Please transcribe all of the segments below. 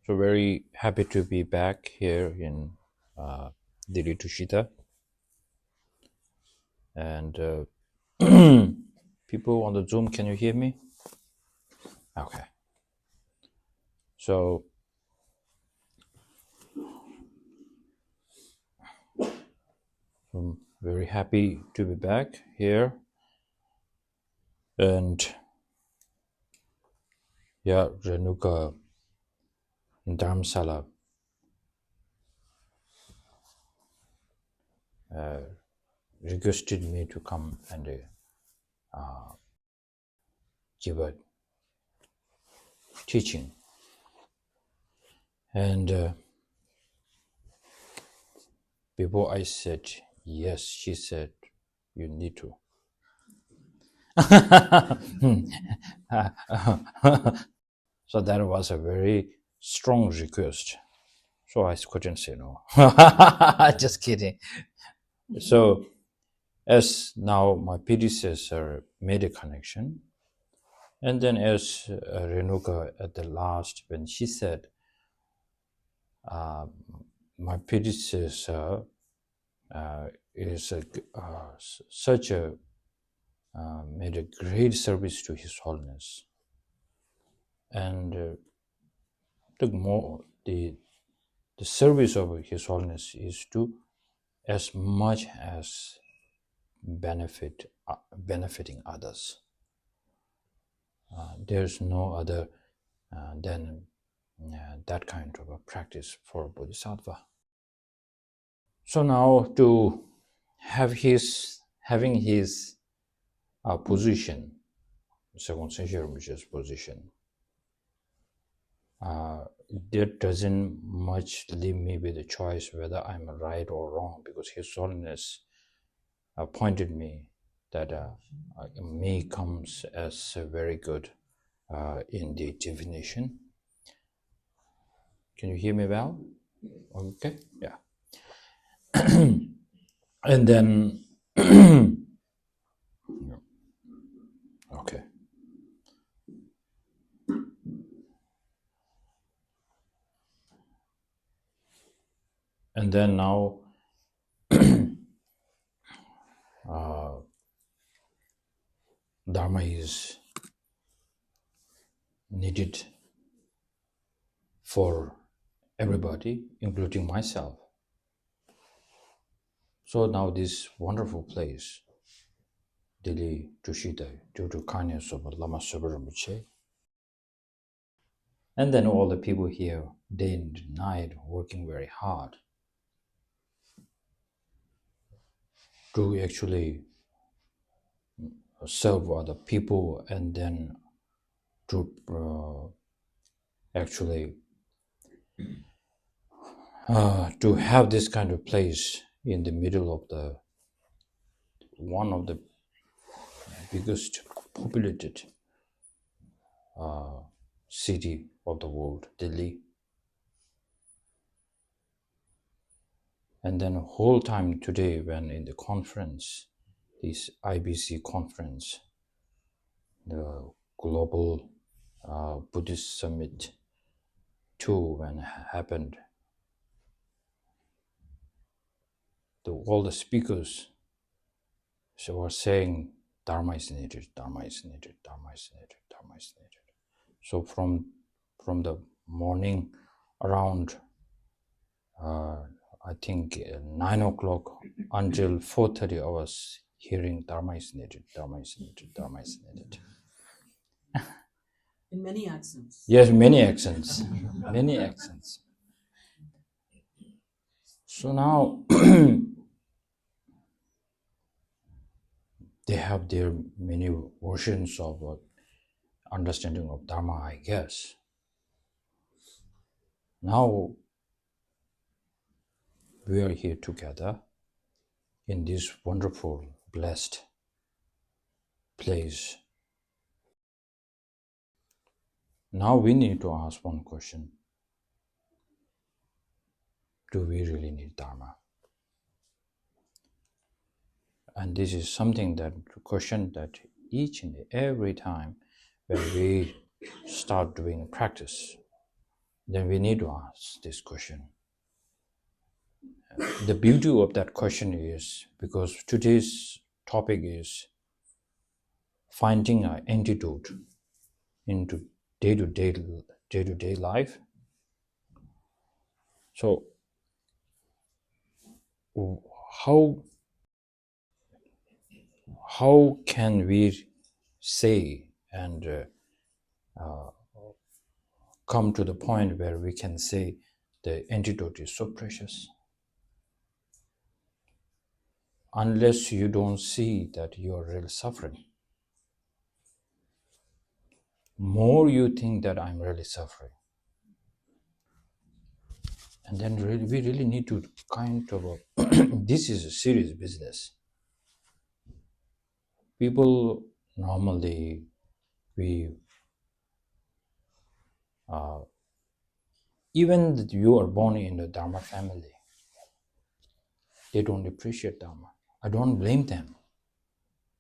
So very happy to be back here in Delhi Tushita. And people on the Zoom, can you hear me? Okay. So I'm very happy to be back here. And yeah, Renuka in Dharamsala requested me to come and give a teaching. And before I said yes, she said, you need to. So that was a very strong request. So I couldn't say no. Just kidding. So as now my predecessor made a connection, and then as Renuka at the last, when she said, my predecessor is such a made a great service to His Holiness, and the service of His Holiness is to as much as benefiting others. There's no other than that kind of a practice for a Bodhisattva. So now to having his position, Serkong Tsenshab Rinpoche's position, that doesn't much leave me with a choice whether I'm right or wrong, because His Holiness pointed me that me comes as very good in the divination. Can you hear me well? Okay, yeah. And then, okay. And then now, Dharma is needed for everybody, including myself. So now this wonderful place, Delhi Tushita, due to kindness of Lama Tsenshab Rinpoche, and then all the people here, day and night, working very hard to actually serve other people, and then to actually to have this kind of place in the middle of the one of the biggest populated city of the world, Delhi. And then the whole time today, when in the conference, this IBC conference, the Global Buddhist Summit 2, when it happened, all the speakers were saying, Dharma is needed, Dharma is needed, Dharma is needed, Dharma is needed. So from the morning around, I think 9 o'clock until 4:30, I was hearing Dharma is needed, Dharma is needed, Dharma is needed. In many accents. Yes, many accents, many accents. So now they have their many versions of understanding of Dharma, I guess. Now we are here together in this wonderful, blessed place. Now we need to ask one question. Do we really need Dharma? And this is something that question that each and every time when we start doing practice, then we need to ask this question. The beauty of that question is, because today's topic is finding an antidote into day-to-day life. So how can we say and come to the point where we can say the antidote is so precious? Unless you don't see that you are really suffering. More you think that I'm really suffering. And then we really need to kind of, this is a serious business. People normally, even that you are born in the Dharma family, they don't appreciate Dharma. I don't blame them,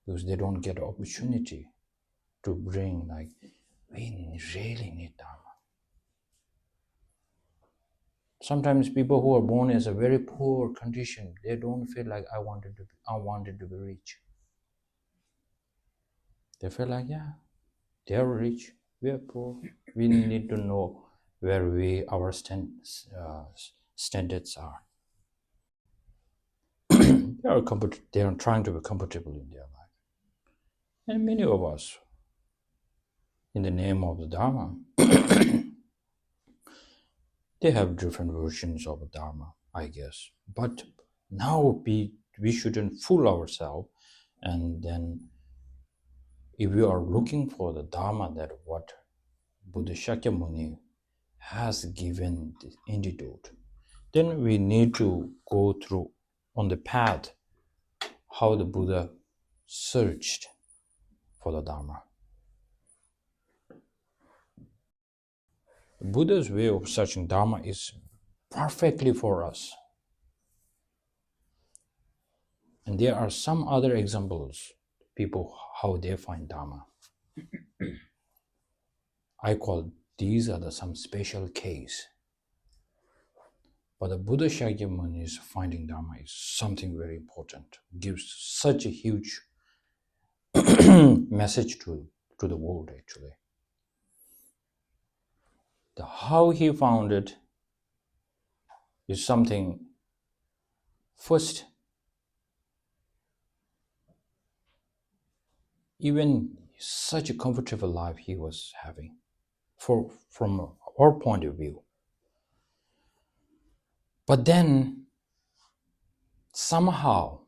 because they don't get opportunity to bring, like, we really need Dharma. Sometimes people who are born as a very poor condition, they don't feel like I wanted to be rich. They feel like, yeah, they are rich, we are poor. We need to know where our standards are. They are trying to be comfortable in their life. And many of us, in the name of the Dharma, they have different versions of the Dharma, I guess. But now we shouldn't fool ourselves. And then if we are looking for the Dharma, that what Buddha Shakyamuni has given the antidote, then we need to go through on the path how the Buddha searched for the Dharma. The Buddha's way of searching Dharma is perfectly for us. And there are some other examples, people, how they find Dharma. I call these are some special case. But the Buddha Shakyamuni's finding Dharma is something very important. It gives such a huge message to the world, actually. How he found it is something. First, even such a comfortable life he was having, from our point of view. But then, somehow,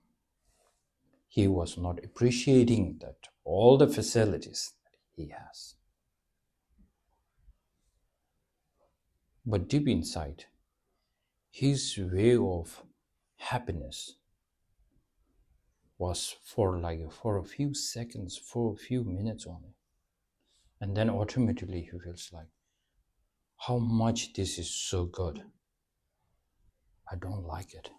he was not appreciating that all the facilities that he has. But deep inside, his way of happiness was for a few seconds, for a few minutes only. And then automatically he feels like, how much this is so good. I don't like it.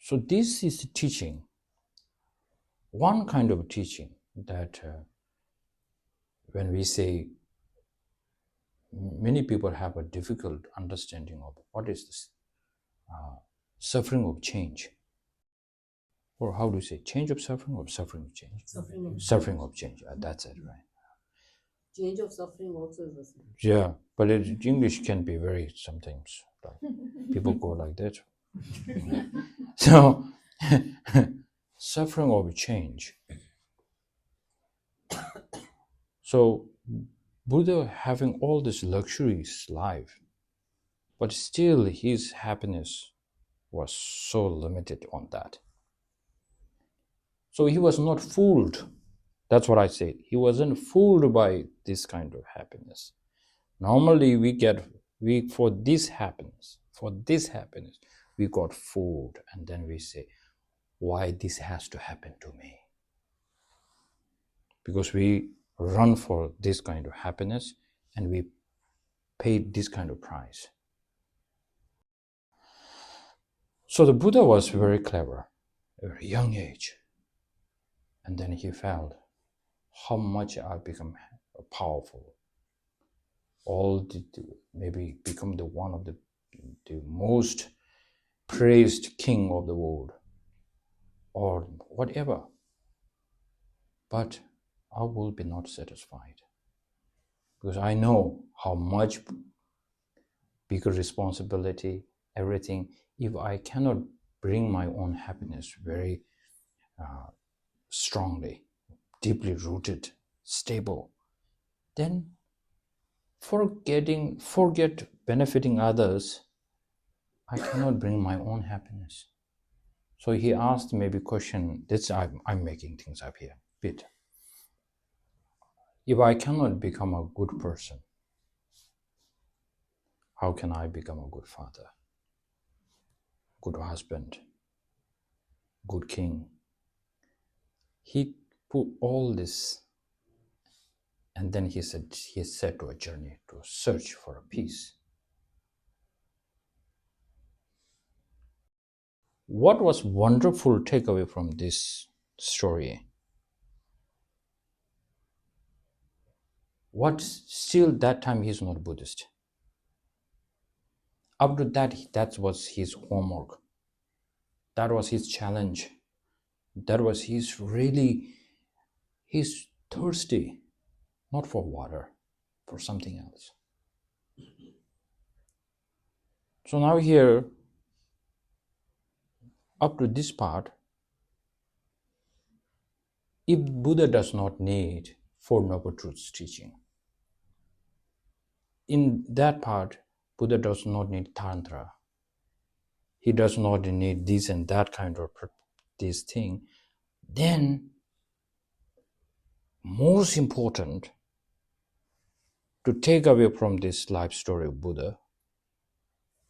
So this is the teaching, one kind of teaching that when we say, many people have a difficult understanding of what is this suffering of change. Or how do you say, change of suffering or suffering of change? Suffering of change, that's it, right? Change of suffering also is the same. Yeah, but English can be very, sometimes, like, people go like that. So, suffering of change. So, Buddha having all this luxurious life, but still his happiness was so limited on that. So he was not fooled. That's what I say. He wasn't fooled by this kind of happiness. Normally for this happiness, we got fooled, and then we say, why this has to happen to me? Because we run for this kind of happiness and we pay this kind of price. So the Buddha was very clever, at a very young age. And then he felt how much I become powerful. maybe become the one of the most praised king of the world, or whatever. But I will be not satisfied, because I know how much bigger responsibility, everything. If I cannot bring my own happiness very strongly, deeply rooted, stable, then forget benefiting others, I cannot bring my own happiness. So he asked maybe question, this I'm making things up here, bit. If I cannot become a good person, how can I become a good father, good husband, good king? He put all this, and then he set to a journey to search for a peace. What was wonderful takeaway from this story? What still that time he's not Buddhist. Up to that was his homework. That was his challenge. That was he's thirsty, not for water, for something else. So now here, up to this part, if Buddha does not need Four Noble Truths teaching, in that part, Buddha does not need Tantra. He does not need this and that kind of this thing. Then, most important, to take away from this life story of Buddha,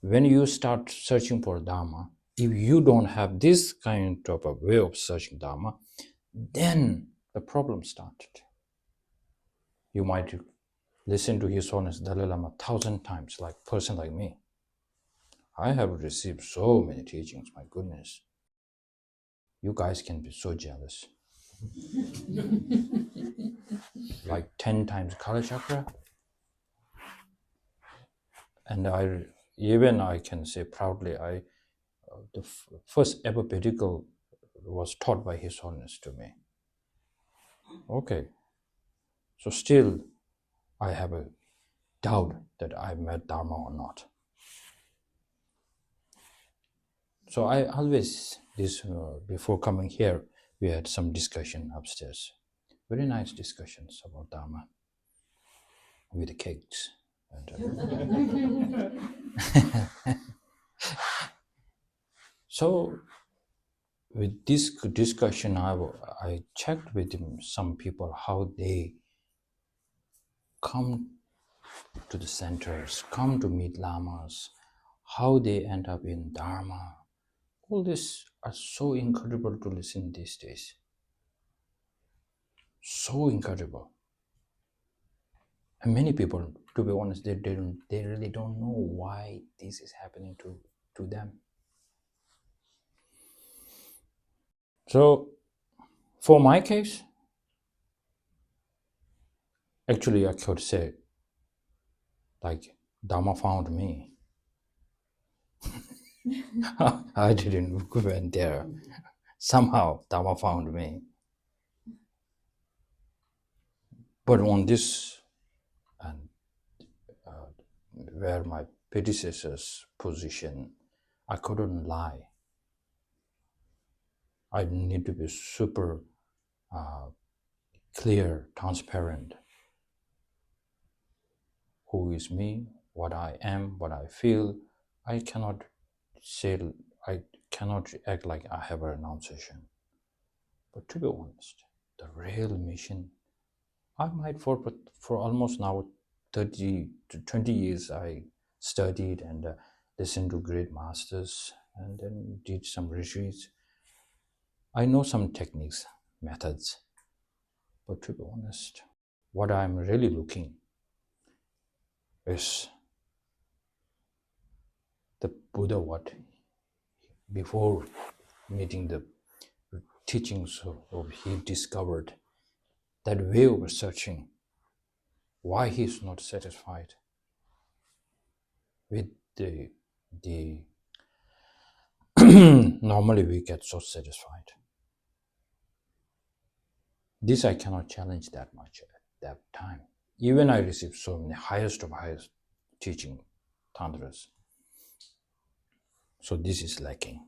when you start searching for Dharma, if you don't have this kind of a way of searching Dharma, then the problem started. You might listen to His Holiness Dalai Lama 1,000 times, like a person like me. I have received so many teachings, my goodness. You guys can be so jealous. Like 10 times Kala Chakra. And I can say proudly, the first ever pedicle was taught by His Holiness to me. Okay. So still, I have a doubt that I met Dharma or not. So I always, before coming here, we had some discussion upstairs. Very nice discussions about Dharma with the cakes. So with this discussion, I checked with some people how they come to the centers, come to meet lamas, how they end up in Dharma. All this are so incredible to listen these days. So incredible. And many people, to be honest, they really don't know why this is happening to them. So, for my case, actually I could say, like, Dharma found me. I didn't go there. Somehow, Dharma found me. But on this, and where my predecessor's position, I couldn't lie. I need to be super clear, transparent. Who is me, what I am, what I feel. I cannot act like I have a renunciation. But to be honest, the real mission, I might for almost now 30 to 20 years I studied and listened to great masters and then did some retreats. I know some techniques, methods, but to be honest, what I'm really looking is the Buddha, what before meeting the teachings of he discovered that way of searching, why he is not satisfied, with the normally we get so satisfied. This I cannot challenge that much at that time. Even I received so many highest of highest teaching tantras. So this is lacking.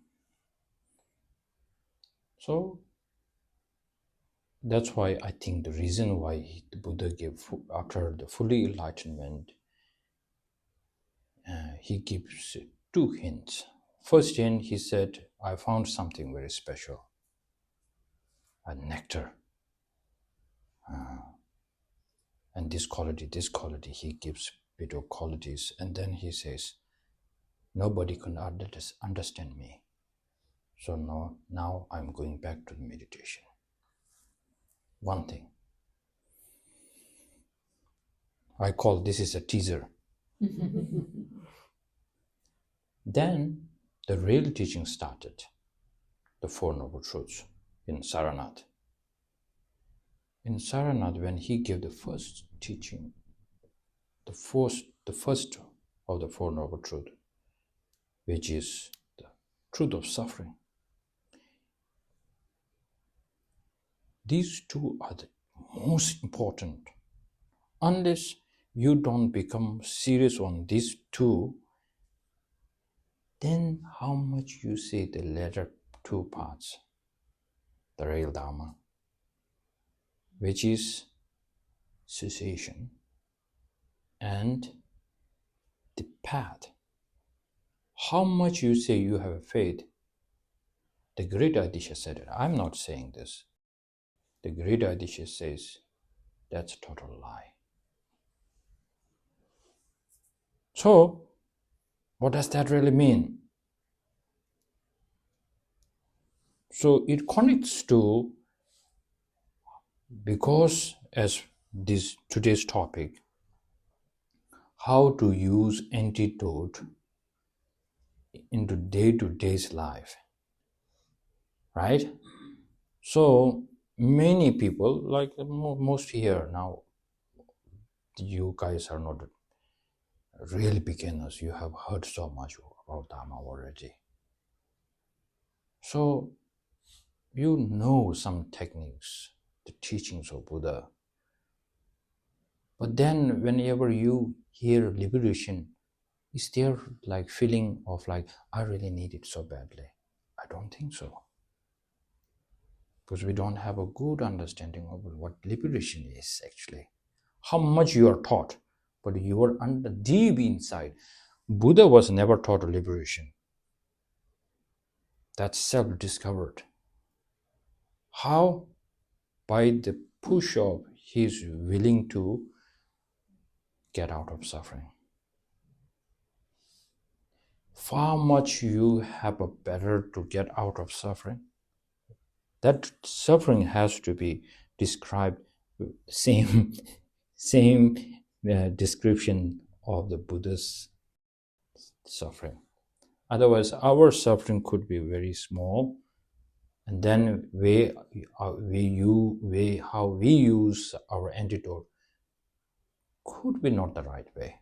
So that's why I think the reason why the Buddha gave, after the fully enlightenment, he gives 2 hints. First hint, he said, I found something very special, a nectar. And this quality, he gives bit of qualities. And then he says, nobody can understand me. So now I'm going back to the meditation. One thing. I call this is a teaser. Then the real teaching started, the Four Noble Truths in Saranath. In Saranath, when he gave the first teaching, the first of the Four Noble Truths, which is the truth of suffering. These 2 are the most important. Unless you don't become serious on these 2, then how much you say the latter 2 parts, the real Dharma, which is cessation and the path. How much you say you have faith, the great Adisha said it. I'm not saying this. The great Adisha says that's a total lie. So, what does that really mean? So it connects to, because as this today's topic, how to use antidote into day-to-day's life, right? So many people, like most here now, you guys are not really beginners. You have heard so much about Dharma already. So you know some techniques, the teachings of Buddha. But then whenever you hear liberation, is there like feeling of like, I really need it so badly? I don't think so. Because we don't have a good understanding of what liberation is actually. How much you are taught, but you are under deep inside. Buddha was never taught liberation. That's self-discovered. How? By the push of he's willing to get out of suffering. Far much you have a better to get out of suffering. That suffering has to be described same description of the Buddha's suffering. Otherwise, our suffering could be very small, and then how we use our antidote could be not the right way.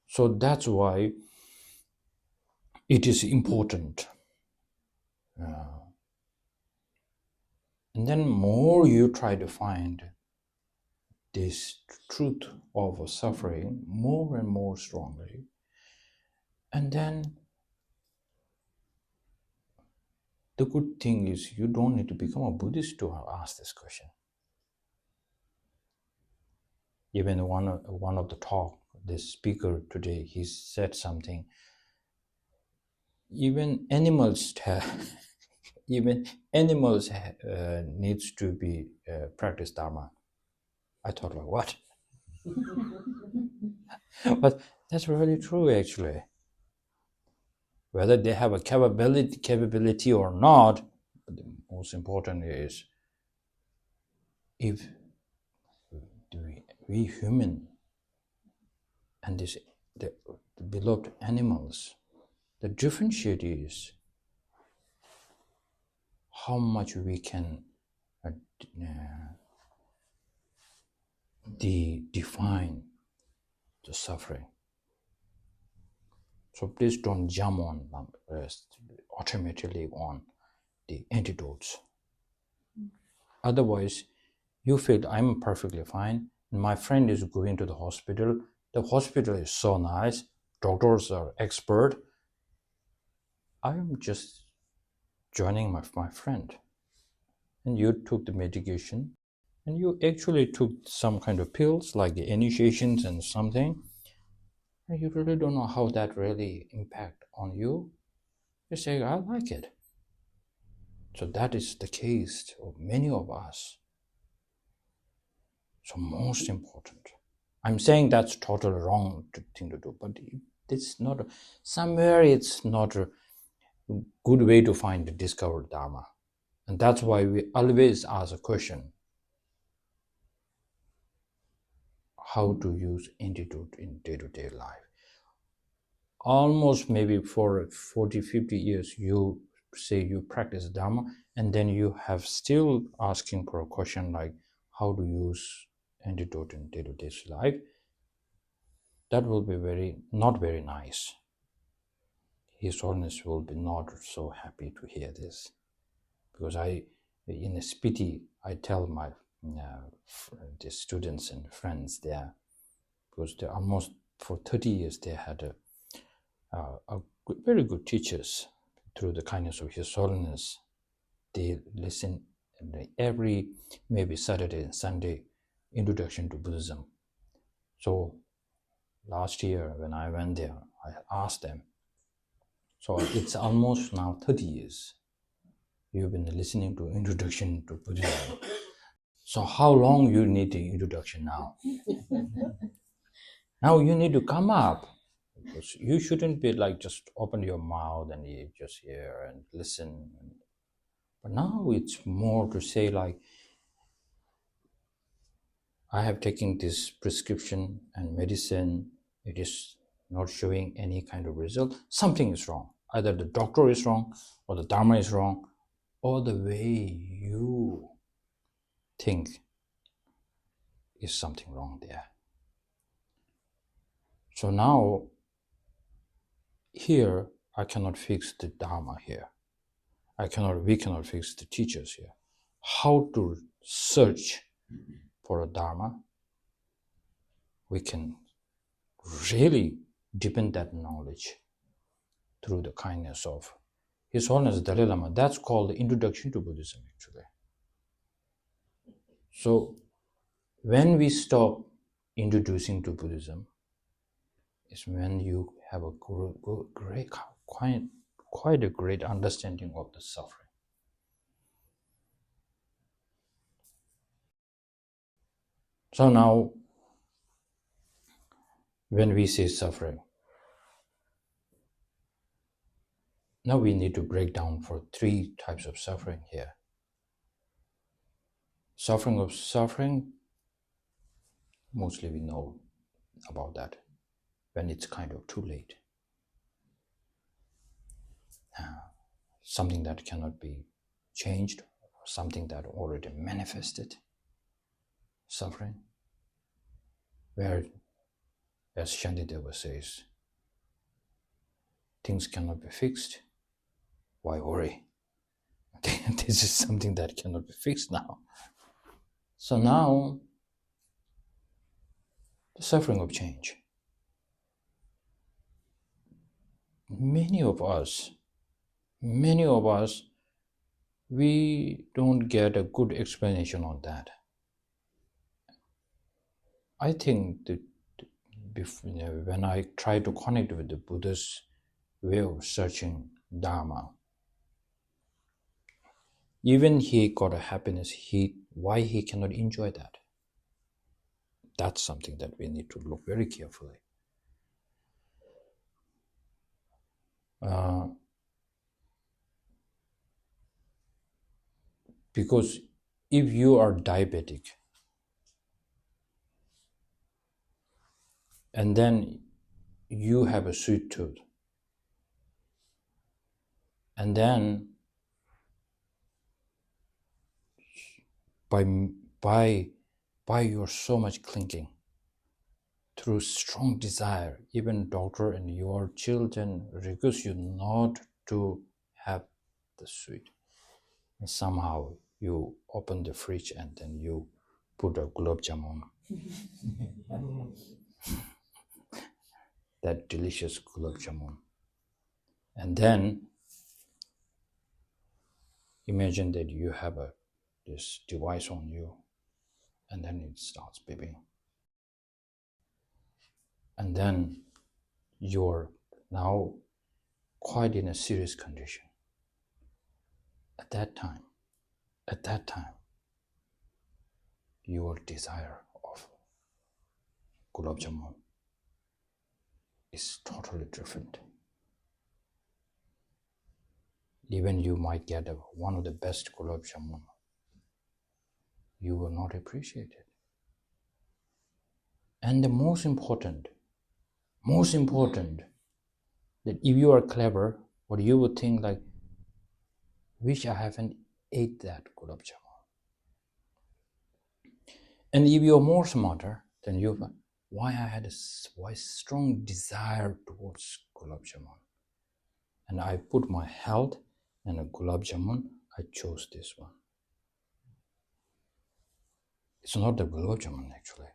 So that's why it is important. And then more you try to find this truth of suffering more and more strongly. And then the good thing is you don't need to become a Buddhist to ask this question. Even one of the talk, this speaker today, he said something. Even animals needs to be practice Dharma. I thought, like, what? But that's really true, actually. Whether they have a capability or not, the most important is if we human and the beloved animals, the differentiate is how much we can define the suffering. So please don't jump on automatically on the antidotes. Otherwise, you feel I'm perfectly fine. My friend is going to the hospital. The hospital is so nice. Doctors are expert. I am just joining my friend. And you took the medication. And you actually took some kind of pills like the initiations and something. And you really don't know how that really impact on you. You say, I like it. So that is the case of many of us. So most important. I'm saying that's totally wrong thing to do, but it's not, somewhere it's not a good way to find the discovered Dharma. And that's why we always ask a question, how to use antidote in day-to-day life. Almost maybe for 40, 50 years, you say you practice Dharma, and then you have still asking for a question like how to use antidote in day-to-day life. That will be not very nice. His Holiness will be not so happy to hear this. Because in a Spiti, I tell my the students and friends there, because they almost for 30 years they had very good teachers through the kindness of His Holiness. They listen every maybe Saturday and Sunday introduction to Buddhism. So last year when I went there, I asked them, so it's almost now 30 years you've been listening to introduction to Buddhism. So how long you need the introduction now? Now you need to come up. Because you shouldn't be like just open your mouth and you just hear and listen. But now it's more to say like, I have taken this prescription and medicine. It is not showing any kind of result. Something is wrong. Either the doctor is wrong, or the Dharma is wrong, or the way you think is something wrong there. So now, here, I cannot fix the Dharma here. We cannot fix the teachers here. How to search for a Dharma? We can really deepen that knowledge through the kindness of His Holiness Dalai Lama. That's called the Introduction to Buddhism, actually. So, when we stop introducing to Buddhism, is when you have a quite a great understanding of the suffering. So now, when we say suffering, now we need to break down for 3 types of suffering here. Suffering, mostly we know about that when it's kind of too late. Something that cannot be changed, or something that already manifested. Suffering, where, as Shantideva says, things cannot be fixed. Why worry? This is something that cannot be fixed now. So now, the suffering of change. Many of us, we don't get a good explanation on that. I think that when I try to connect with the Buddha's way of searching Dharma, even he got a happiness, why he cannot enjoy that? That's something that we need to look very carefully. Because if you are diabetic, and then you have a sweet tooth, and then by your so much clinging through strong desire, even doctor and your children request you not to have the sweet. And somehow you open the fridge and then you put a gulab jamun. That delicious gulab jamun. And then imagine that you have this device on you, and then it starts beeping. And then you're now quite in a serious condition. At that time, your desire of gulab jamun is totally different. Even you might get one of the best gulab jamun, you will not appreciate it. And the most important, that if you are clever, what you would think like, wish I haven't ate that gulab jamun. And if you're more smarter, then you find, why I had a strong desire towards gulab jamun. And I put my health and a gulab jamun, I chose this one. It's not the gulab jamun actually.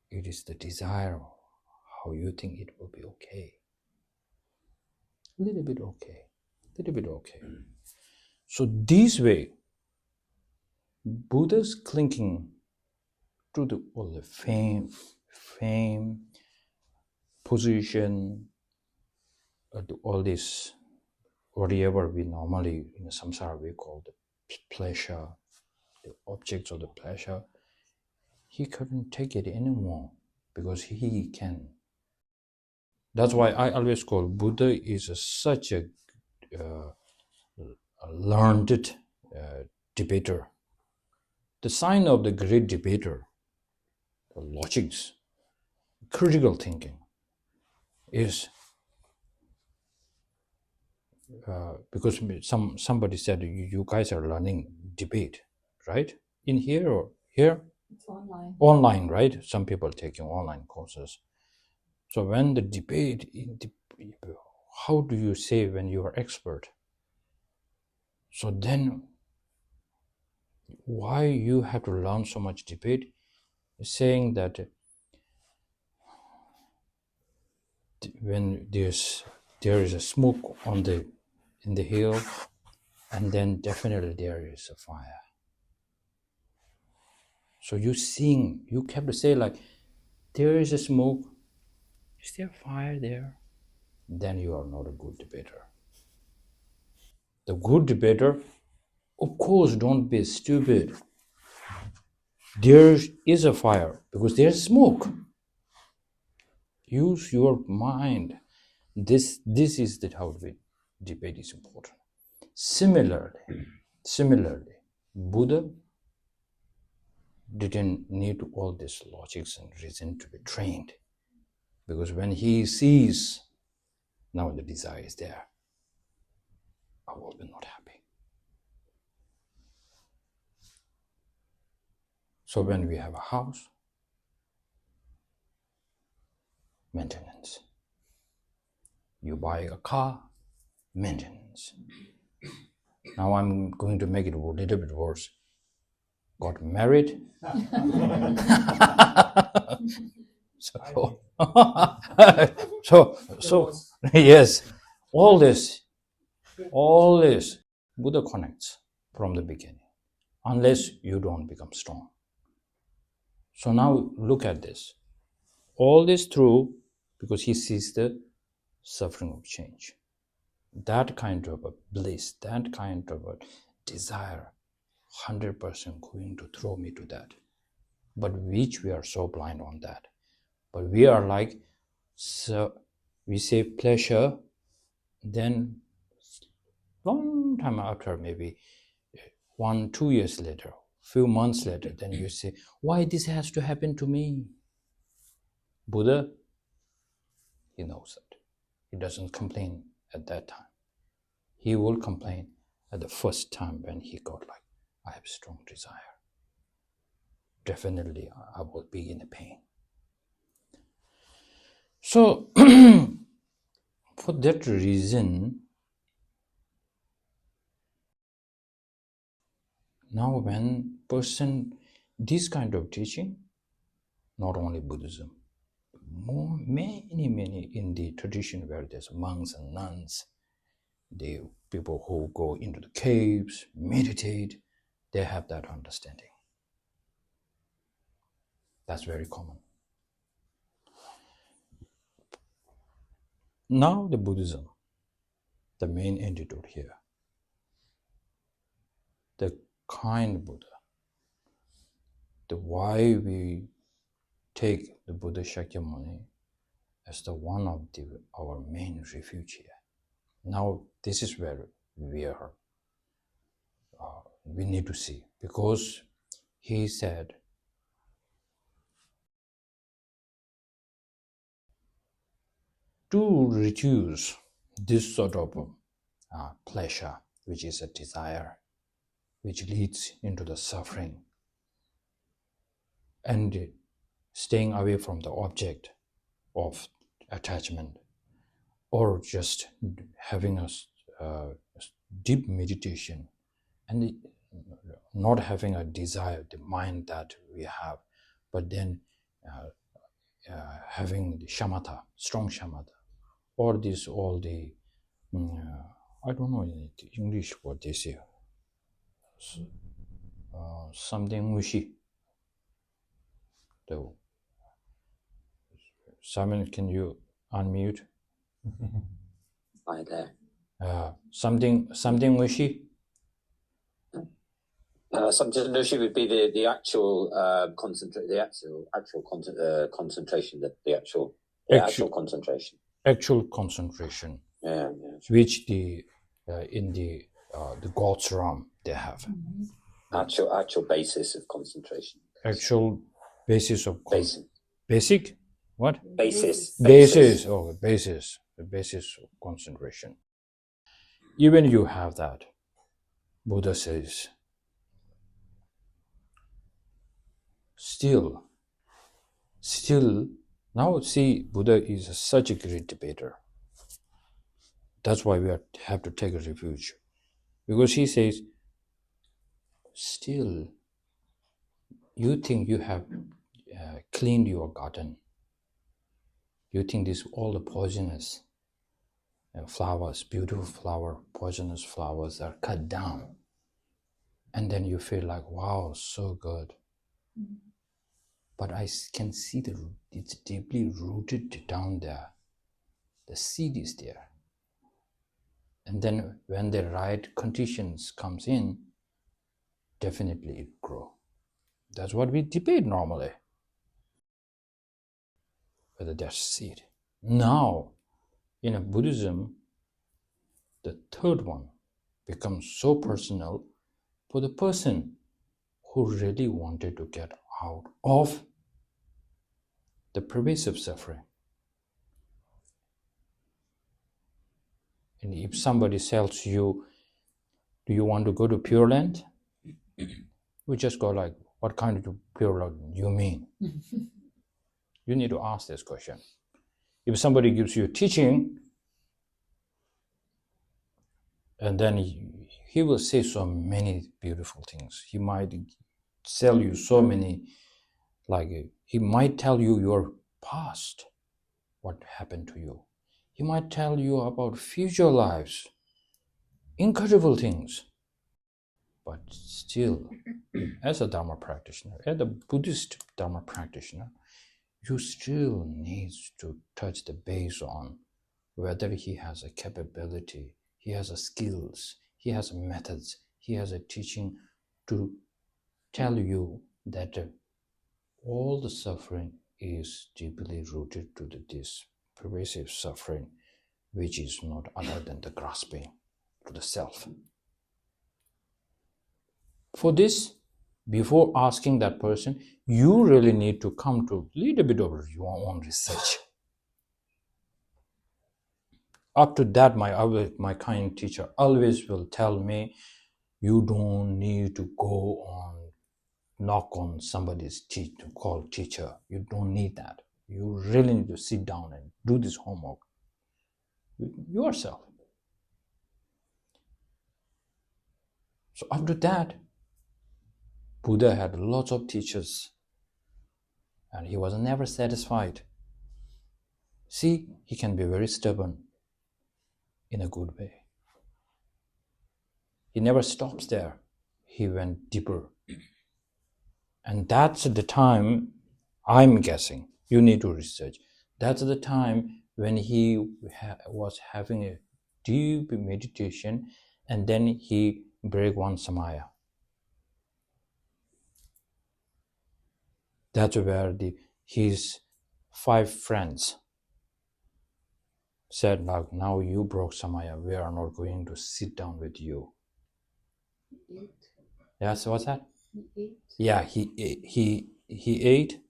It is the desire, how you think it will be okay. A little bit okay. So this way, Buddha's clinging to all the fame, position, all this, whatever we normally in the samsara we call the pleasure, the objects of the pleasure, he couldn't take it anymore because he can. That's why I always call Buddha is such a learned debater. The sign of the great debater, the logics, critical thinking, is because somebody said you guys are learning debate, right? In here or here? It's online. Online, right? Some people are taking online courses. So when the debate, how do you say when you are expert? So then, why you have to learn so much debate? Saying that when there is a smoke in the hill, and then definitely there is a fire. So you have to say like, there is a smoke, is there fire there? Then you are not a good debater. The good debater, of course, don't be stupid. There is a fire because there's smoke. Use your mind. This is how debate is important. Similarly, Buddha didn't need all this logics and reason to be trained, because when he sees now the desire is there, I will be not happy. So when we have a house, maintenance. You buy a car, maintenance. Now I'm going to make it a little bit worse. Got married. so yes, all this Buddha connects from the beginning, unless you don't become strong. So now look at this. All this true because he sees the suffering of change. That kind of a bliss, that kind of a desire, 100% going to throw me to that. But which we are so blind on that. But we are like, so we say pleasure, then long time after, maybe 1-2 years later, few months later, then you say, why this has to happen to me? Buddha, he knows that. He doesn't complain at that time. He will complain at the first time when he got I have strong desire. Definitely I will be in the pain. So, for that reason, now when person, this kind of teaching, not only Buddhism, many in the tradition where there's monks and nuns, the people who go into the caves, meditate, they have that understanding. That's very common. Now the Buddhism, the main antidote here, the kind Buddha, the why we take the Buddha Shakyamuni as the one of our main refuge here. Now this is where we are. We need to see, because he said, to reduce this sort of pleasure, which is a desire, which leads into the suffering, and staying away from the object of attachment, or just having a deep meditation, and not having a desire, the mind that we have, but then having the shamatha, strong shamatha, or this, all the, I don't know in English what they say, something wishy. Simon, can you unmute? Hi there. Something wishy. Something wishy would be the actual concentration, the actual concentration. Actual concentration. Yeah. Which the in the God's realm they have. Actual basis of concentration. Actual basis of basic. What? Basis. Oh, basis. The basis of concentration. Even you have that, Buddha says, still, now see, Buddha is such a great debater. That's why we have to take a refuge. Because he says, still, you think you have cleaned your garden. You think this all the poisonous flowers, beautiful poisonous flowers are cut down. And then you feel like, wow, so good. But I can see it's deeply rooted down there. The seed is there. And then when the right conditions comes in, definitely it grow. That's what we debate normally. Whether there's seed. Now, in a Buddhism, the third one becomes so personal for the person who really wanted to get out of the pervasive suffering. And if somebody tells you, do you want to go to Pure Land? We just go like, what kind of Pure Land do you mean? You need to ask this question. If somebody gives you a teaching, and then he will say so many beautiful things. He might tell you so many, like he might tell you your past, what happened to you. He might tell you about future lives, incredible things. But still, as a Dharma practitioner, as a Buddhist Dharma practitioner, you still need to touch the base on whether he has a capability, he has a skills, he has a methods, he has a teaching to tell you that all the suffering is deeply rooted to this pervasive suffering, which is not other than the grasping to the self. For this, before asking that person, you really need to come to a little bit of your own research. Up to that, my kind teacher always will tell me, you don't need to go on, knock on somebody's call teacher. You don't need that. You really need to sit down and do this homework with yourself. So after that, Buddha had lots of teachers, and he was never satisfied. See, he can be very stubborn in a good way. He never stops there. He went deeper. And that's the time, I'm guessing, you need to research, that's the time when he was having a deep meditation, and then he break one samaya. That's where his 5 friends said, like, now you broke samaya, we are not going to sit down with you. Yes, what's that? He ate. Yeah, he ate,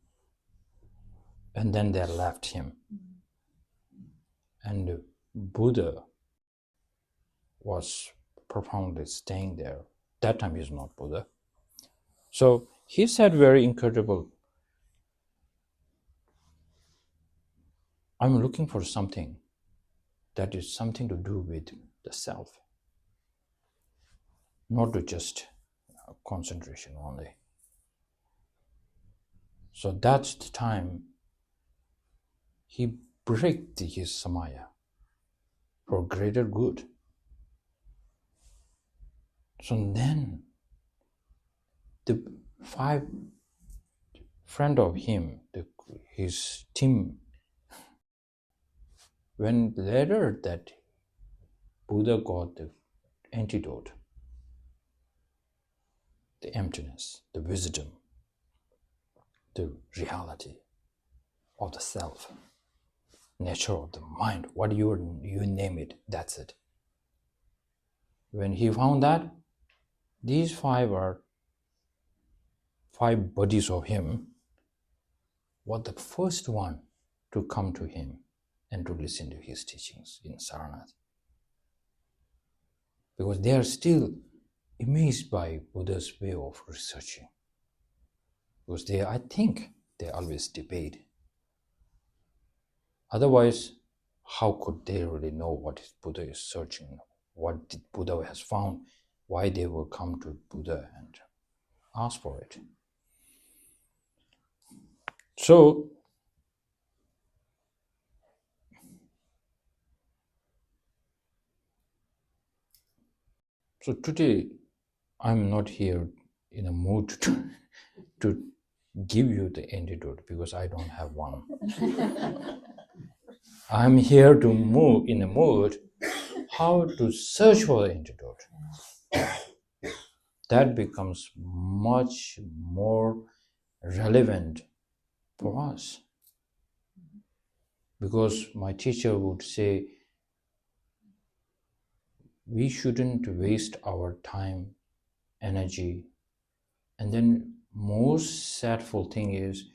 and then they left him. And Buddha was profoundly staying there. That time he's not Buddha. So he said very incredible, I'm looking for something that is something to do with the self, not to just concentration only. So that's the time he break his samaya for greater good. So then the 5 friend of him, his team, when later that Buddha got the antidote, the emptiness, the wisdom, the reality of the self, nature of the mind, what you name it, that's it. When he found that, these 5 are 5 buddies of him, were the first one to come to him and to listen to his teachings in Saranath. Because they are still amazed by Buddha's way of researching. Because I think they always debate. Otherwise, how could they really know what Buddha is searching, what did Buddha has found, why they will come to Buddha and ask for it. So today, I'm not here in a mood to give you the antidote, because I don't have one. I'm here to move in a mood how to search for the antidote. That becomes much more relevant for us. Because my teacher would say, we shouldn't waste our time, energy, and then most sadful thing is,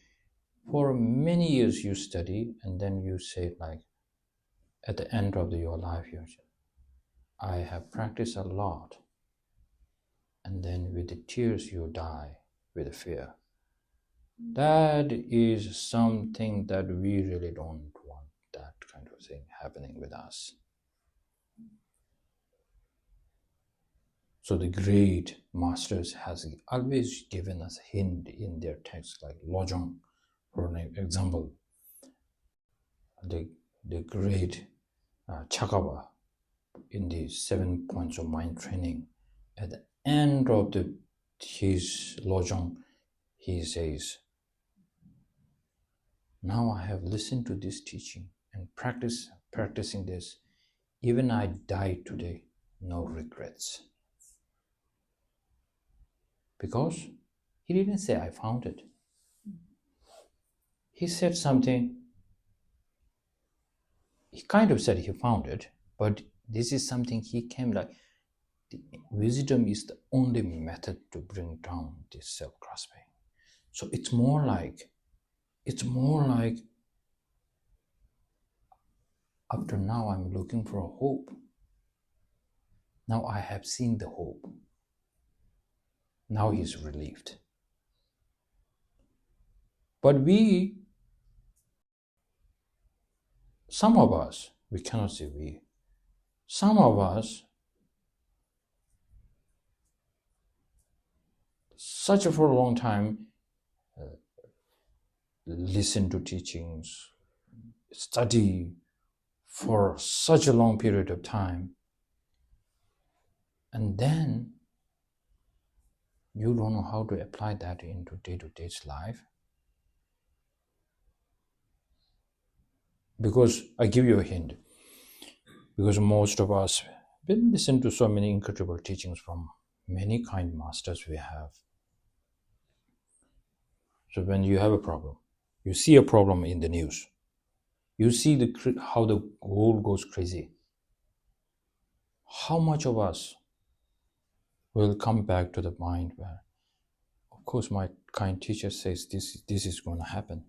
for many years you study, and then you say, like, at the end of your life, you say, I have practiced a lot, and then with the tears you die with the fear. That is something that we really don't want, that kind of thing happening with us. So the great masters has always given us hint in their texts, like Lojong, for an example. The great Chakava, in the 7 points of mind training, at the end of his Lojong, he says, now I have listened to this teaching and practicing this, even I die today, no regrets. Because he didn't say, I found it. He said something, he kind of said he found it, but this is something he came like, the wisdom is the only method to bring down this self-grasping. So it's more like, after now I'm looking for a hope. Now I have seen the hope. Now he's relieved. But we some of us, we cannot say we, some of us, such a for a long time, listen to teachings, study for such a long period of time, and then you don't know how to apply that into day-to-day life. Because I give you a hint, because most of us been listen to so many incredible teachings from many kind masters we have. So when you have a problem, you see a problem in the news, you see how the world goes crazy. How much of us will come back to the mind where, of course, my kind teacher says this is going to happen.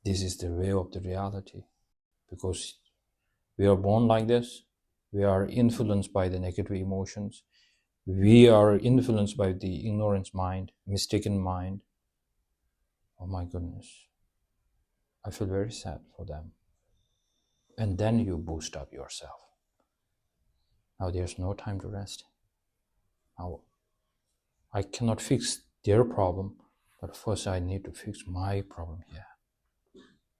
This is the way of the reality. Because we are born like this, we are influenced by the negative emotions, we are influenced by the ignorance mind, mistaken mind. Oh my goodness. I feel very sad for them. And then you boost up yourself. Now there's no time to rest. Now I cannot fix their problem, but first I need to fix my problem here.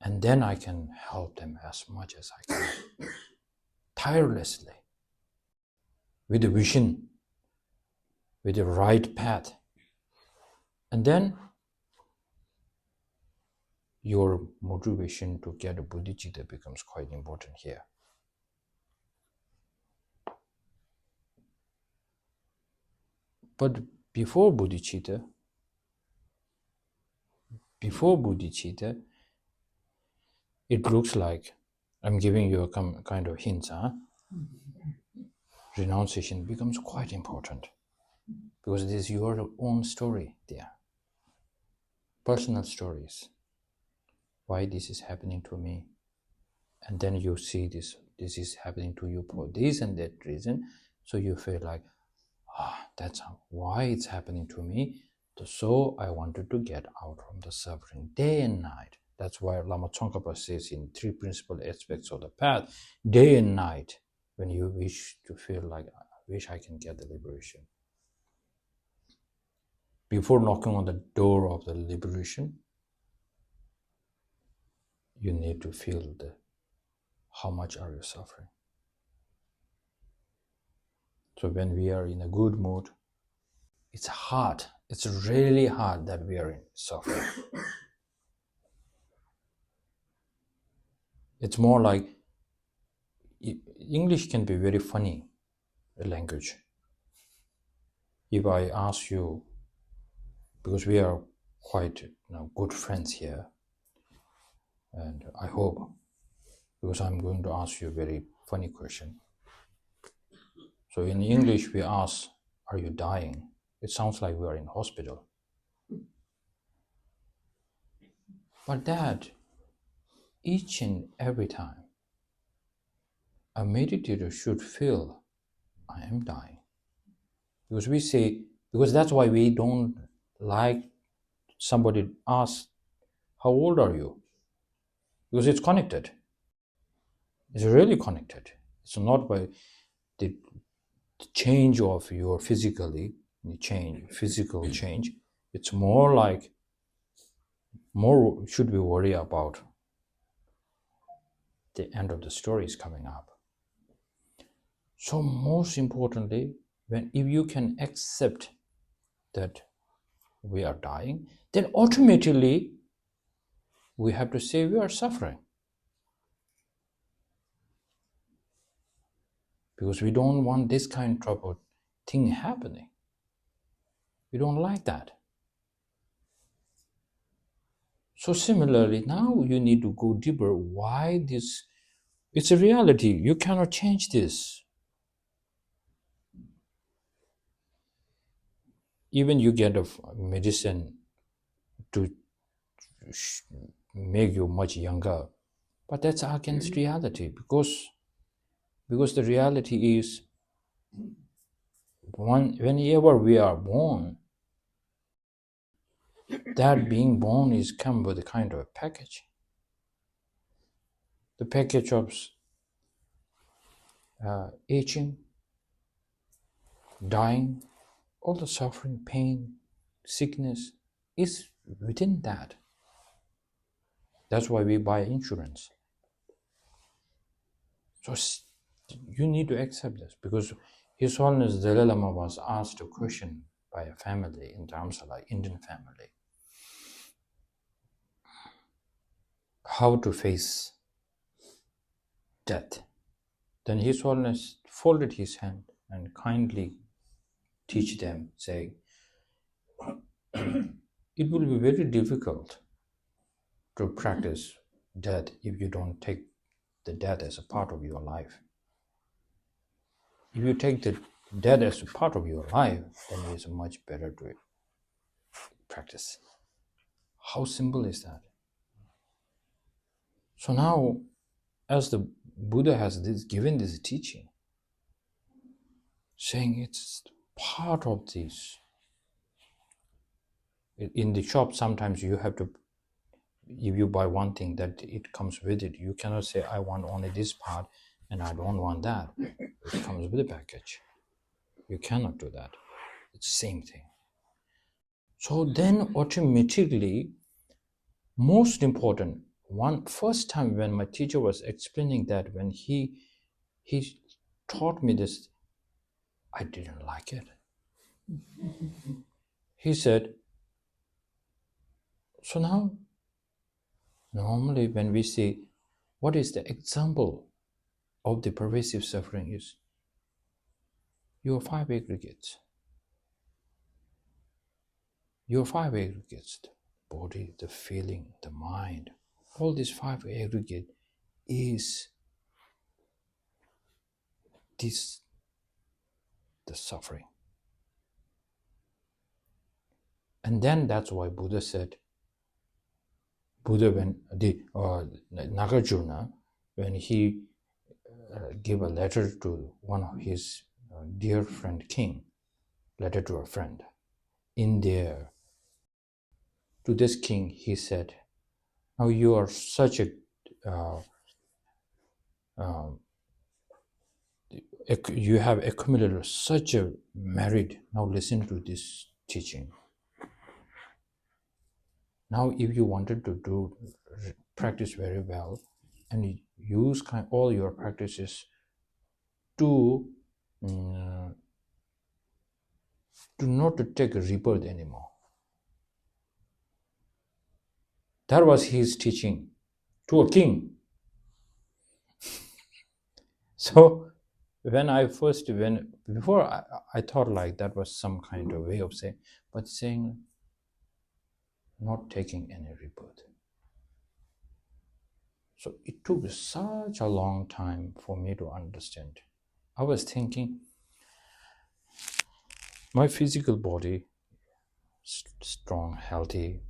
And then I can help them as much as I can. Tirelessly. With a vision. With the right path. And then your motivation to get a bodhicitta becomes quite important here. But before bodhicitta, it looks like, I'm giving you a kind of hints, renunciation becomes quite important. Because it is your own story there. Personal stories. Why this is happening to me. And then you see this is happening to you for this and that reason. So you feel like, that's why it's happening to me. So I wanted to get out from the suffering day and night. That's why Lama Tsongkhapa says in 3 principal aspects of the path, day and night, when you wish to feel like, I wish I can get the liberation. Before knocking on the door of the liberation, you need to feel how much are you suffering. So when we are in a good mood, it's hard. It's really hard that we are in suffering. It's more like, English can be very funny language. If I ask you, because we are quite good friends here, and I hope, because I'm going to ask you a very funny question. So in English we ask, are you dying? It sounds like we are in hospital. But that, each and every time, a meditator should feel, I am dying. Because we say, because that's why we don't like somebody ask, how old are you? Because it's connected. It's really connected. It's not by the change of your physical change. It's more like, should we worry about the end of the story is coming up. So most importantly, if you can accept that we are dying, then automatically we have to say we are suffering. Because we don't want this kind of thing happening. We don't like that. So similarly, now you need to go deeper. Why this? It's a reality. You cannot change this. Even you get a medicine to make you much younger, but that's against reality, because the reality is, whenever we are born, that being born is come with a kind of a package. the package of aging, dying, all the suffering, pain, sickness is within that. That's why we buy insurance. So you need to accept this, because His Holiness Dalai Lama was asked a question by a family in Dharamsala, Indian family, how to face death. Then His Holiness folded his hand and kindly teach them, saying, it will be very difficult to practice death if you don't take the death as a part of your life. If you take the death as a part of your life, then it is much better to practice. How simple is that? So now, as the Buddha has given this teaching, saying it's part of this. In the shop, sometimes you have to, if you buy one thing, that it comes with it. You cannot say, I want only this part and I don't want that. It comes with the package. You cannot do that. It's the same thing. So then automatically, most important, first time when my teacher was explaining that, when he taught me this, I didn't like it. He said, so now, normally when we say, what is the example of the pervasive suffering is your five aggregates. Your five aggregates, the body, the feeling, the mind, all these five aggregates is this, the suffering. And then that's why Buddha said, when Nagarjuna, when he gave a letter to one of his dear friend king, letter to a friend, in there, to this king, he said, now you are such a, you have accumulated such a merit, now listen to this teaching. Now, if you wanted to practice very well, and use all your practices to not to take a rebirth anymore. That was his teaching to a king. So before I thought like that was some kind of way of saying, but saying not taking any rebirth. So it took such a long time for me to understand. I was thinking, my physical body, strong, healthy,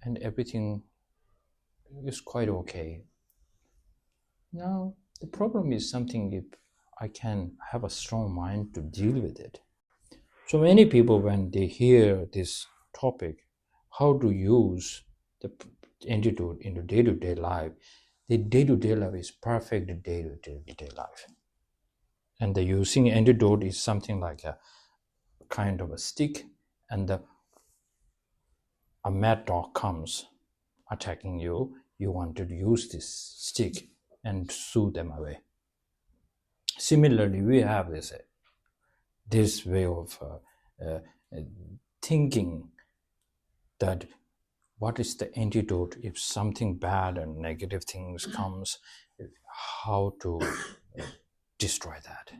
and everything is quite okay. Now, the problem is something if I can have a strong mind to deal with it. So many people, when they hear this topic, how to use the antidote into day-to-day life, the day-to-day life is perfect day-to-day life. And the using antidote is something like a kind of a stick, and a mad dog comes attacking you. You want to use this stick and soothe them away. Similarly, we have this way of thinking that what is the antidote if something bad and negative things comes, how to destroy that.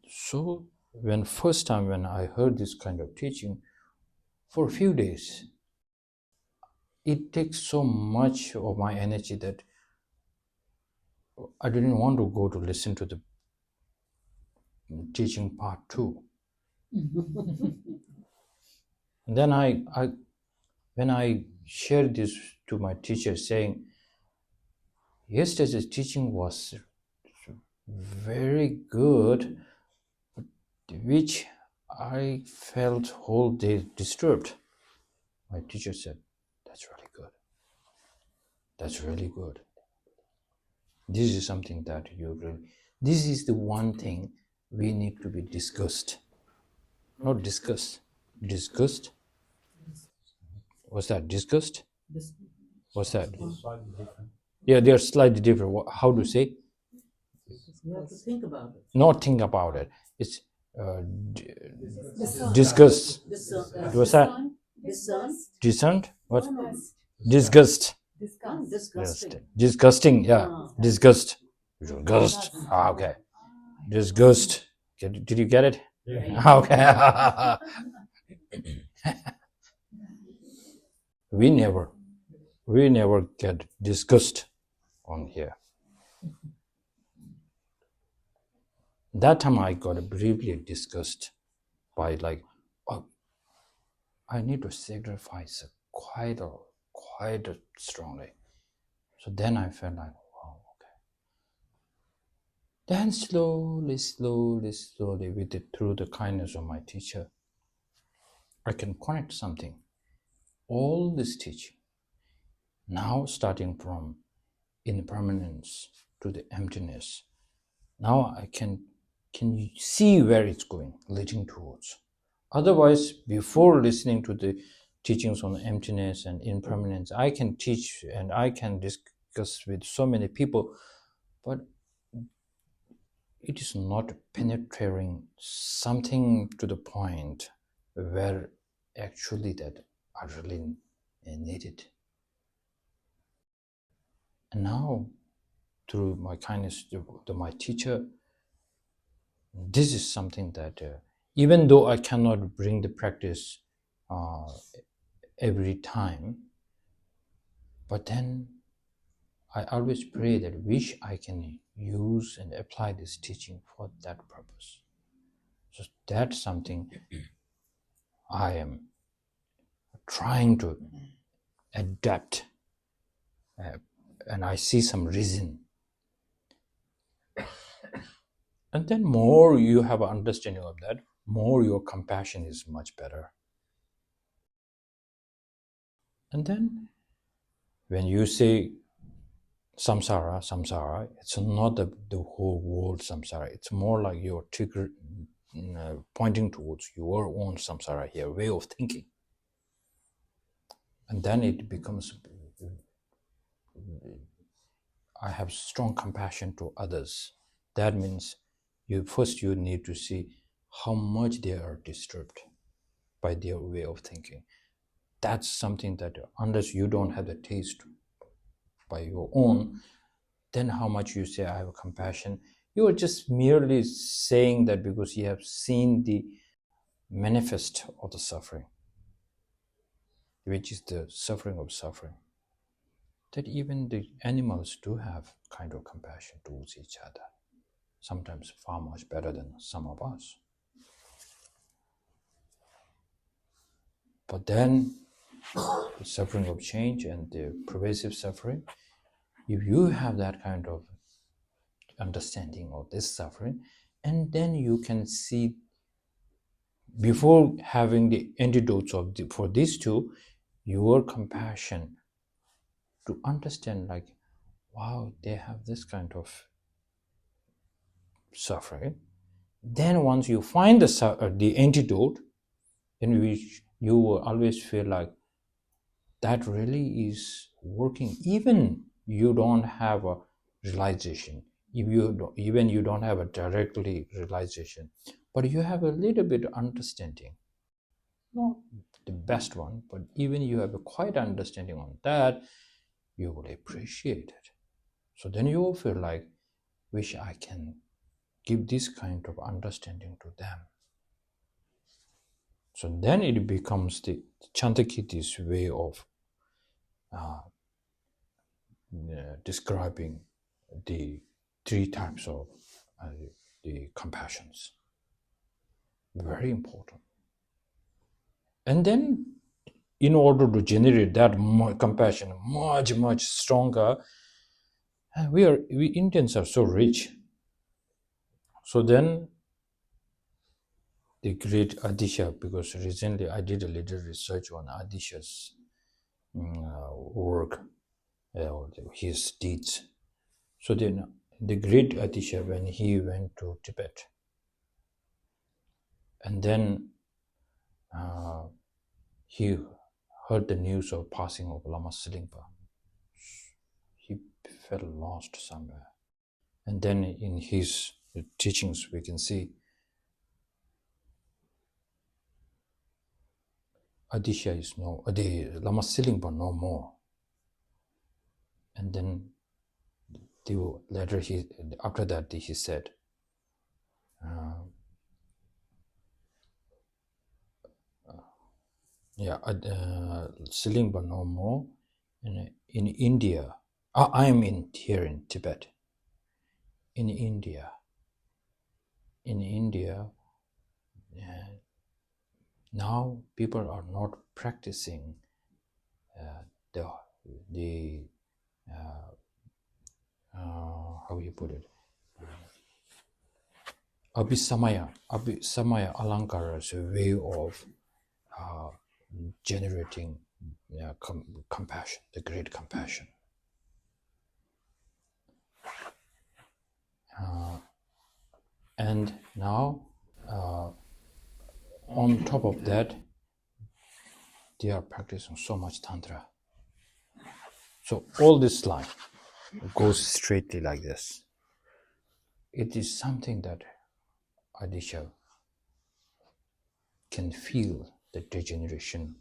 So first time when I heard this kind of teaching, for a few days, it takes so much of my energy that I didn't want to go to listen to the teaching part 2. And then when I shared this to my teacher, saying, yesterday's teaching was very good, which I felt whole day disturbed. My teacher said, That's really good. That's really good. This is something that this is the one thing we need to be discussed. Not discussed. Disgust? What's that? Disgust? What's that? Yeah, they're slightly different. How to say? You have to think about it. Not think about it. It's disgust. What's that? Discerned? What? Disgust. Disgusting. Disgusting, yeah. Disgust. Disgust. Okay. Disgust. Did you get it? Yeah. Okay. We never get disgust on here. That time I got briefly disgust by like, oh, I need to sacrifice quite strongly. So then I felt like, wow, okay. Then slowly, through the kindness of my teacher, I can connect something. All this teaching, now starting from impermanence to the emptiness, now I can see where it's going, leading towards. Otherwise, before listening to the teachings on emptiness and impermanence, I can teach and I can discuss with so many people, but it is not penetrating something to the point where actually that are really needed. And now, through my kindness to my teacher, this is something that even though I cannot bring the practice every time, but then I always pray that wish I can use and apply this teaching for that purpose. So that's something I am trying to adapt, and I see some reason. And then more you have an understanding of that, more your compassion is much better. And then when you say samsara, it's not the whole world samsara. It's more like you're pointing towards your own samsara here, way of thinking. And then it becomes, I have strong compassion to others. That means you need to see how much they are disturbed by their way of thinking. That's something that unless you don't have the taste by your own, then how much you say I have compassion, you are just merely saying that because you have seen the manifest of the suffering, which is the suffering of suffering. That even the animals do have kind of compassion towards each other, sometimes far much better than some of us. But then the suffering of change and the pervasive suffering, if you have that kind of understanding of this suffering, and then you can see, before having the antidotes for these two, your compassion to understand like, wow, they have this kind of suffering. Then once you find the antidote, in which you will always feel like that really is working, even you don't have a realization, if you don't have a directly realization, but you have a little bit understanding, not the best one, but even you have a quite understanding on that, you will appreciate it. So then you will feel like, wish I can give this kind of understanding to them. So then it becomes the Chantakiti's way of describing the three types of the compassions. Very important. And then in order to generate that compassion much stronger, we Indians are so rich. So then the great Adisha, because recently I did a little research on Adishas, work, or his deeds. So then the great Atisha, when he went to Tibet, and then he heard the news of passing of Lama Silingpa, he felt lost somewhere. And then in his teachings we can see Adisha is the Lama Silingpa no more. And then later after that he said, Silingpa no more. And in India, I am here in Tibet. In India, now people are not practicing how you put it, Abhisamaya Alankara's way of generating compassion, the great compassion. And now, on top of that, they are practicing so much Tantra. So all this line goes straightly like this. It is something that Adisha can feel the degeneration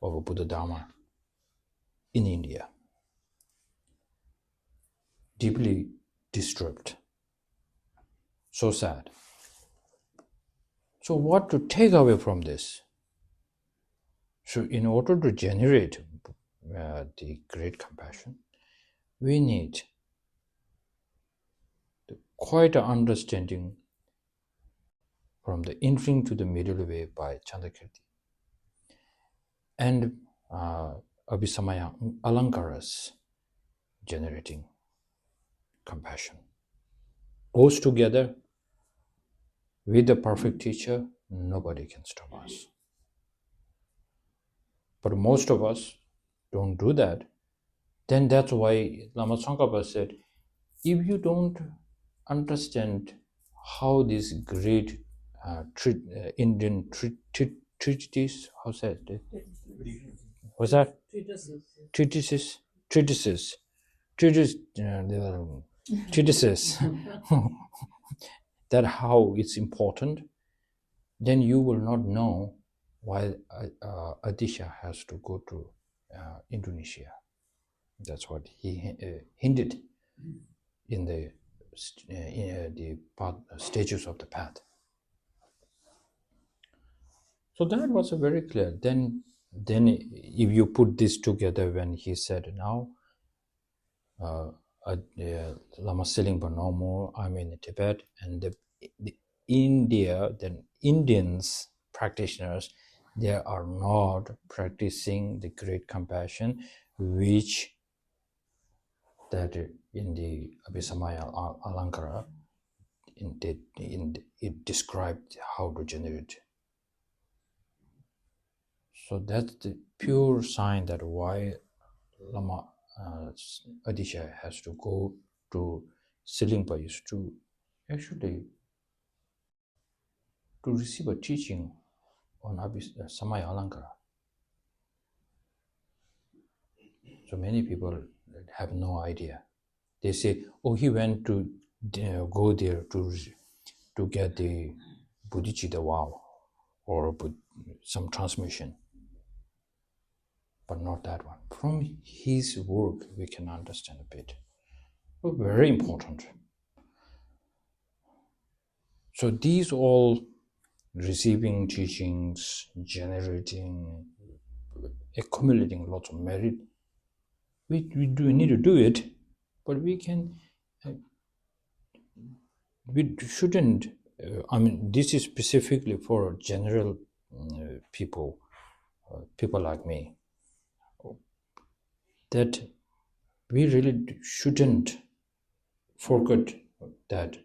of Buddha Dharma in India. Deeply disturbed. So sad. So what to take away from this? So in order to generate the great compassion, we need quite an understanding from the entering to the middle way by Chandakirti and Abhisamaya Alankaras generating compassion. Goes together with the perfect teacher, nobody can stop us. But most of us don't do that. Then that's why Lama Tsongkhapa said, if you don't understand how this great Indian treatise, how's that? What's that? Treatises, that how it's important, then you will not know why Adisha has to go to Indonesia. That's what he hinted in the stages of the path. So that was very clear. Then if you put this together, when he said, now Lama Silingpa no more, I'm in Tibet, and the Indians practitioners, they are not practicing the great compassion which that in the Abhisamaya Alankara it described how to generate. So that's the pure sign that why Lama Adisha has to go to Silingpa is to actually to receive a teaching on Samaya Alankara. So many people have no idea. They say, oh, he went to go there to get the Bodhicitta vow or some transmission. But not that one. From his work, we can understand a bit. But very important. So these all receiving teachings, generating, accumulating lots of merit, we do need to do it, but we can, we shouldn't, this is specifically for general people like me, that we really shouldn't forget that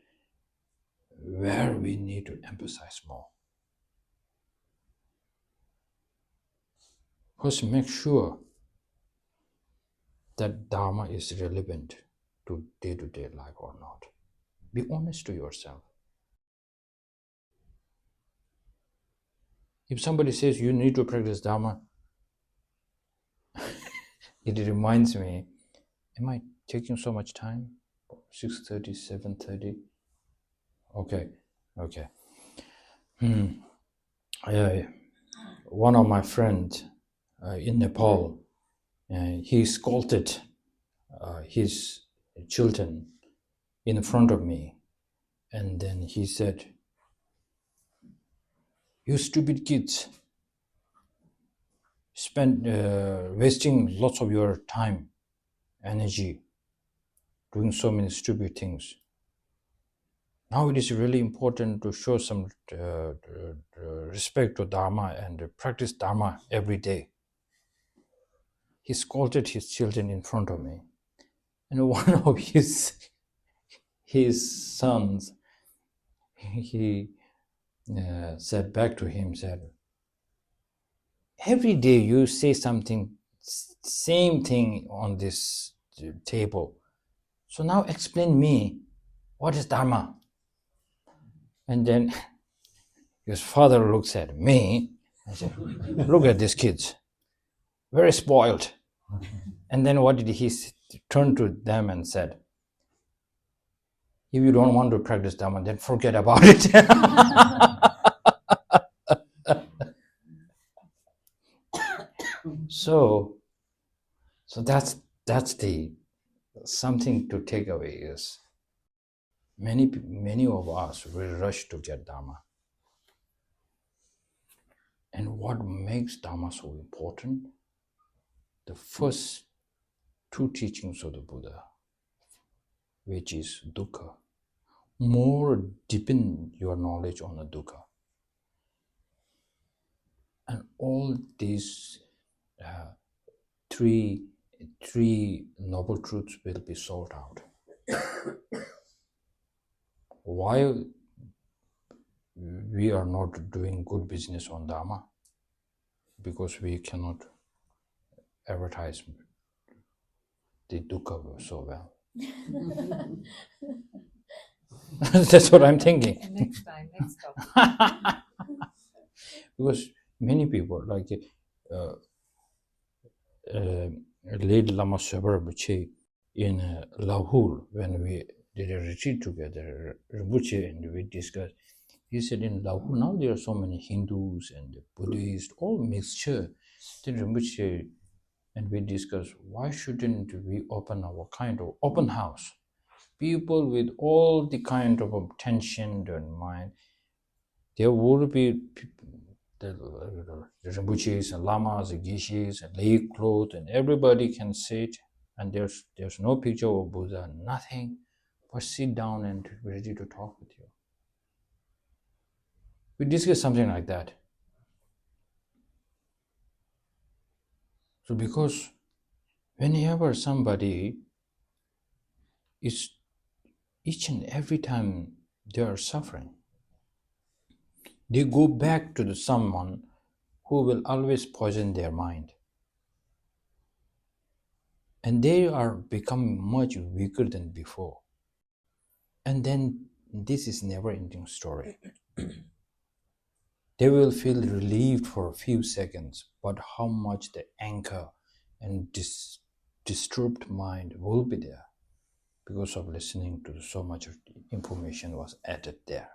where we need to emphasize more. First, make sure that Dharma is relevant to day-to-day life or not. Be honest to yourself. If somebody says you need to practice Dharma, it reminds me, am I taking so much time? 6:30, 7:30? Okay. One of my friends in Nepal, he scolded his children in front of me, and then he said, "You stupid kids, spend wasting lots of your time, energy, doing so many stupid things. Now it is really important to show some respect to Dharma and practice Dharma every day." He scolded his children in front of me. And one of his sons, he said back to him, said, "Every day you say something, same thing on this table. So now explain me, what is Dharma?" And then his father looks at me and said, "Look at these kids, very spoiled." And then what did he turn to them and said, "If you don't want to practice Dharma, then forget about it." So that's the something to take away is many of us will rush to get Dharma. And what makes Dharma so important? The first two teachings of the Buddha, which is dukkha. More deepen your knowledge on the dukkha. And all these three noble truths will be sorted out. Why we are not doing good business on Dharma? Because we cannot advertise the dukkha so well. That's what I'm thinking. Next time. Because many people, like late Lama Tsenshap Rinpoche in Lahore, when we did a retreat together, Rinpoche, and we discussed, he said in Lahore now there are so many Hindus and Buddhists, all mixture. Then Rinpoche and we discussed, why shouldn't we open our kind of open house? People with all the kind of tension in mind. There would be the Rinpoches and Lamas and Gishis and lay clothes, and everybody can sit, and there's no picture of Buddha, nothing, but sit down and ready to talk with you. We discuss something like that. So because whenever somebody is, each and every time they are suffering, they go back to someone who will always poison their mind. And they are becoming much weaker than before. And then this is never-ending story. They will feel relieved for a few seconds, but how much the anger and disturbed mind will be there because of listening to so much of the information was added there.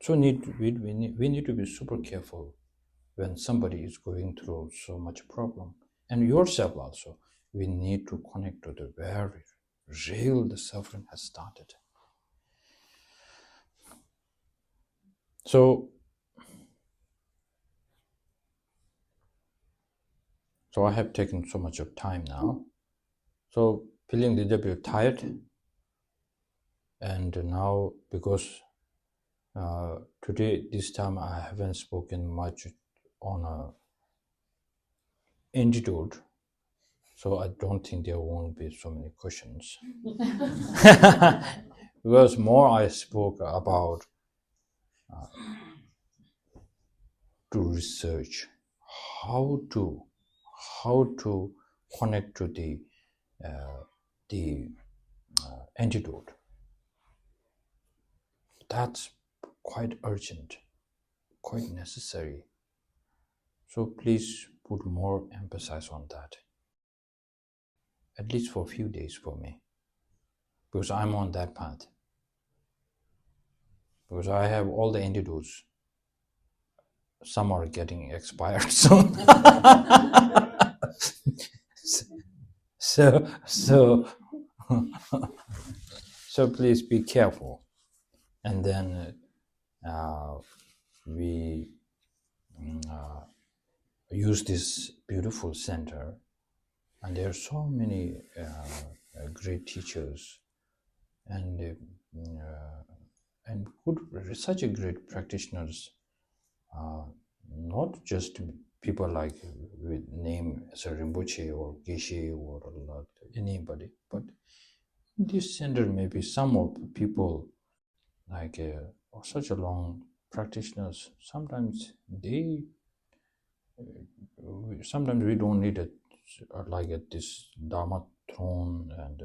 So we need to be super careful when somebody is going through so much problem. And yourself also, we need to connect to the very real the suffering has started. So I have taken so much of time now. So feeling a little bit tired. And now because today, this time I haven't spoken much on Antidote, so I don't think there won't be so many questions. Because more I spoke about to research how to connect to the antidote. That's quite urgent, quite necessary. So please put more emphasis on that, at least for a few days for me, because I'm on that path. Because I have all the antidotes. Some are getting expired soon. so please be careful. And then we use this beautiful center, and there are so many great teachers and such a great practitioners. Not just people like with name as a Rinpoche or Geshe or anybody, but in this center maybe some of people like such a long practitioners. Sometimes sometimes we don't need this Dharma throne and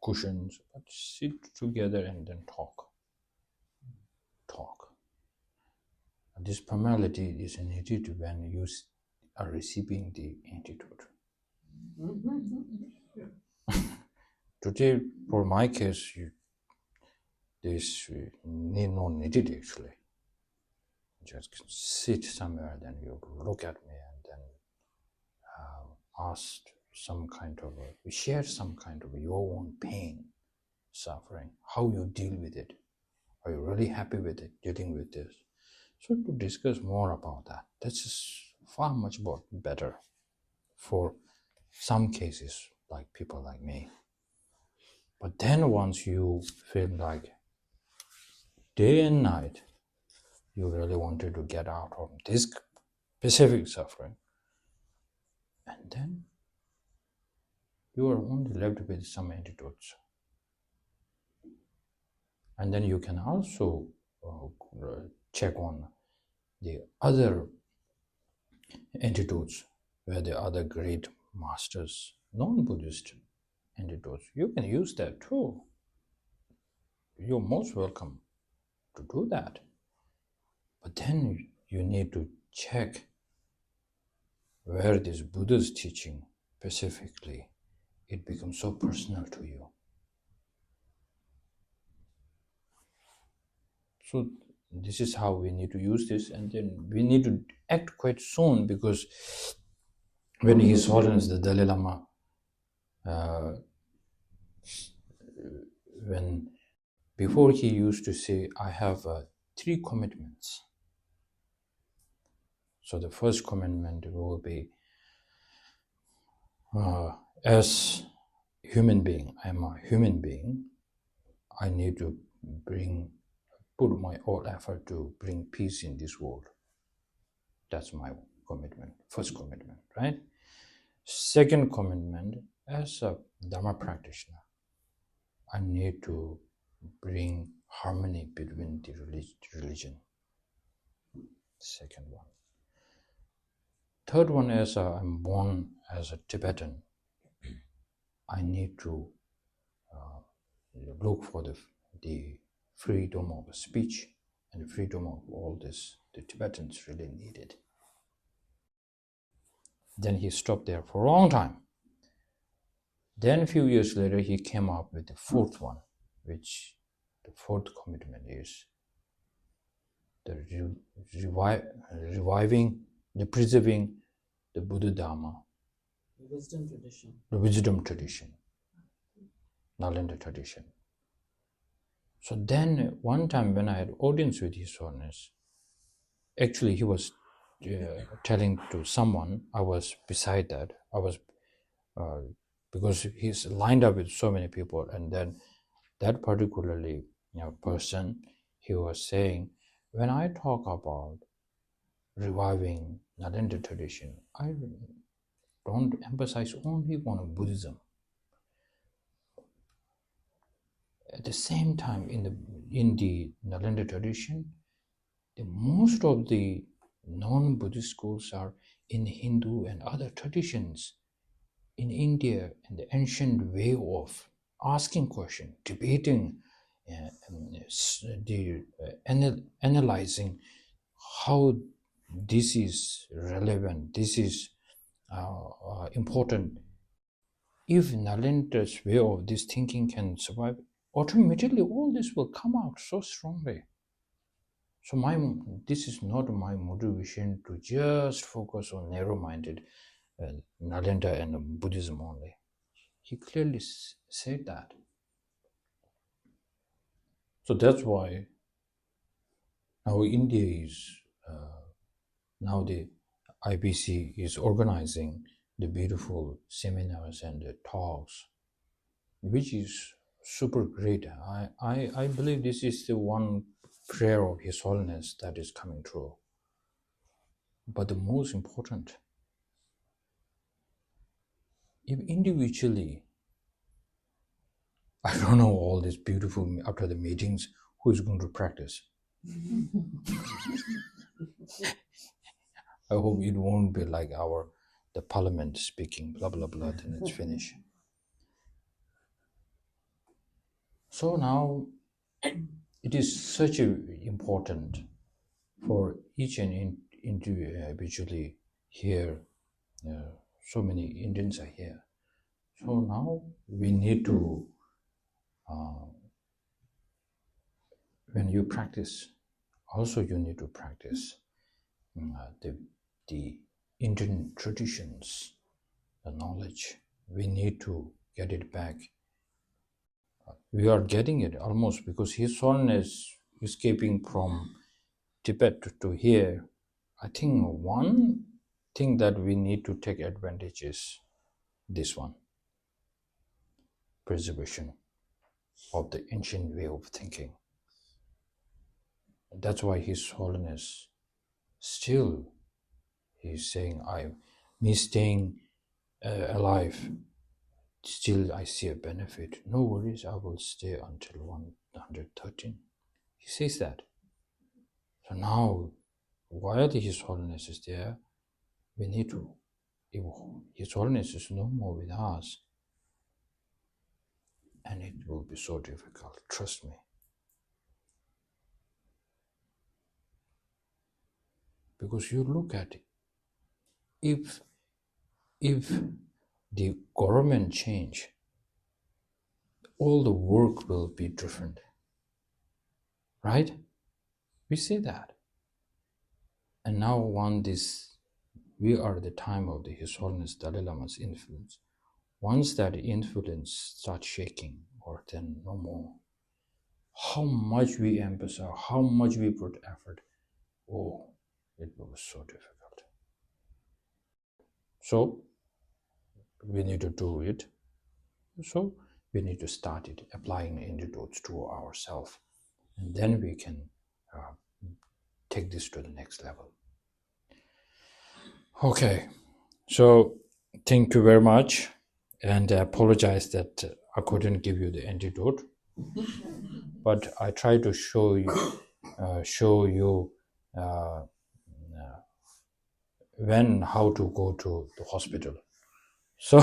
cushions, but sit together and then talk. This formality is needed when you are receiving the antidote. Today, for my case, this need not needed actually. Just sit somewhere, then you look at me and then ask some kind of, share some kind of your own pain, suffering, how you deal with it. Are you really happy with it, dealing with this? So to discuss more about that, this is far much more better for some cases like people like me. But then once you feel like day and night, you really wanted to get out of this specific suffering, and then you are only left with some antidotes. And then you can also check on the other antidotes where the other great masters, non-Buddhist antidotes, you can use that too. You're most welcome to do that. But then you need to check where this Buddha's teaching specifically, it becomes so personal to you. So this is how we need to use this, and then we need to act quite soon, because when His Holiness the Dalai Lama, before he used to say, I have 3 commitments. So the first commitment will be, as human being, I am a human being, I need to put my all effort to bring peace in this world. That's my commitment, first commitment, right? Second commitment, as a Dharma practitioner, I need to bring harmony between the religion. Second one. Third one is, I'm born as a Tibetan. I need to look for the freedom of speech and the freedom of all this. The Tibetans really needed. Then he stopped there for a long time. Then a few years later, he came up with the fourth one, which the fourth commitment is the preserving the Buddha Dharma, The wisdom tradition. the wisdom tradition, Nalanda tradition. So then one time when I had audience with His Holiness, actually he was telling to someone, I was beside that, because he's lined up with so many people, and then that particularly person, he was saying, when I talk about reviving Nalanda tradition, I don't emphasize only on Buddhism. At the same time, in the Nalanda tradition, most of the non-Buddhist schools are in Hindu and other traditions. in India, in the ancient way of asking questions, debating, analyzing how this is relevant, this is important. If Nalendra's way of this thinking can survive, automatically all this will come out so strongly. So this is not my motivation to just focus on narrow-minded Nalendra and Buddhism only. He clearly said that. So that's why now India is, now the IBC is organizing the beautiful seminars and the talks, which is super great. I believe this is the one prayer of His Holiness that is coming true. But the most important, if individually, I don't know all this beautiful, after the meetings, who is going to practice? I hope it won't be like the parliament speaking, blah, blah, blah, then it's finished. So now, it is such important for each and individually here. So many Indians are here. So now we need to, when you practice, also you need to practice the Indian traditions, the knowledge. We need to get it back. We are getting it almost, because His Holiness escaping from Tibet to here. I think one thing that we need to take advantage is this one, preservation of the ancient way of thinking. That's why His Holiness still, he's saying, me staying alive, still I see a benefit. No worries, I will stay until 113. He says that. So now, while His Holiness is there, we need to, if His Holiness is no more with us, and it will be so difficult, trust me. Because you look at it, if the government change, all the work will be different, right? We say that. And now we are at the time of His Holiness Dalai Lama's influence. Once that influence starts shaking, or then no more, how much we emphasize, how much we put effort, it was so difficult. So we need to do it. So we need to start it, applying antidotes to ourselves, and then we can take this to the next level. Okay, so thank you very much, and I apologize that I couldn't give you the antidote, but I try to show you how to go to the hospital. So,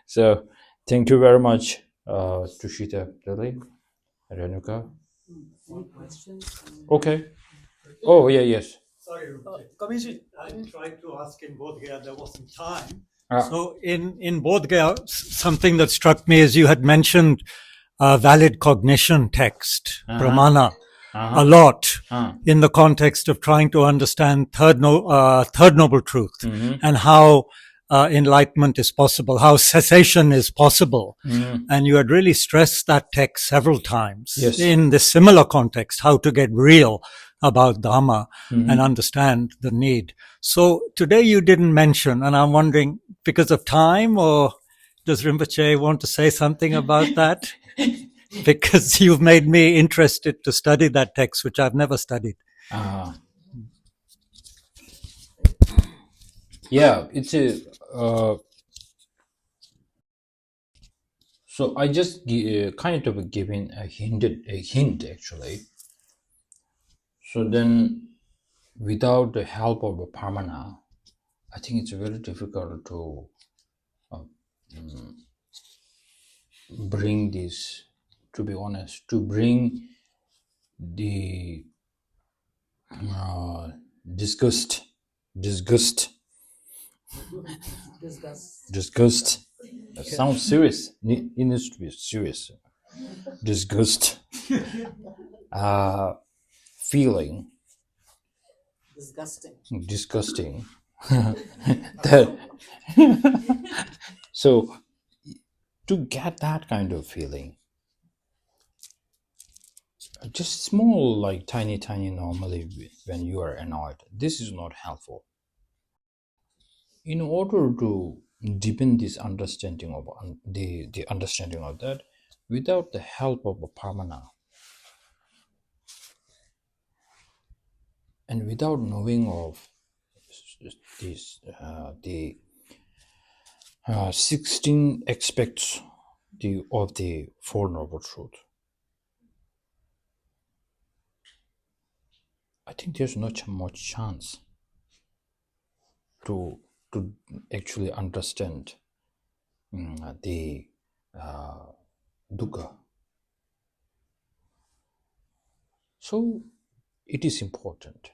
so thank you very much, Tushita, Renuka. Any questions? Okay. Oh, yeah, yes. Sorry, Kamiji, I tried to ask in Bodh Gaya, there wasn't time. Ah. So in Bodh Gaya, something that struck me is you had mentioned valid cognition text, pramana, a lot in the context of trying to understand third noble truth, and how enlightenment is possible, how cessation is possible. And you had really stressed that text several times. Yes. In this similar context, how to get real about Dharma and understand the need. So today you didn't mention, and I'm wondering, because of time, or does Rinpoche want to say something about that? Because you've made me interested to study that text, which I've never studied. Yeah, it's a so I just kind of giving a hint actually. So then, without the help of the pramana, I think it's very difficult to bring this, to be honest, to bring the disgust. Disgust. That sounds serious. It needs to be serious. Disgust. Feeling. Disgusting. So, to get that kind of feeling, just small, like tiny normally when you are annoyed, this is not helpful. In order to deepen this understanding of the understanding of that, without the help of a pramana, and without knowing of this, the 16 aspects of the Four Noble Truth, I think there's not much chance to actually understand the dukkha. So it is important.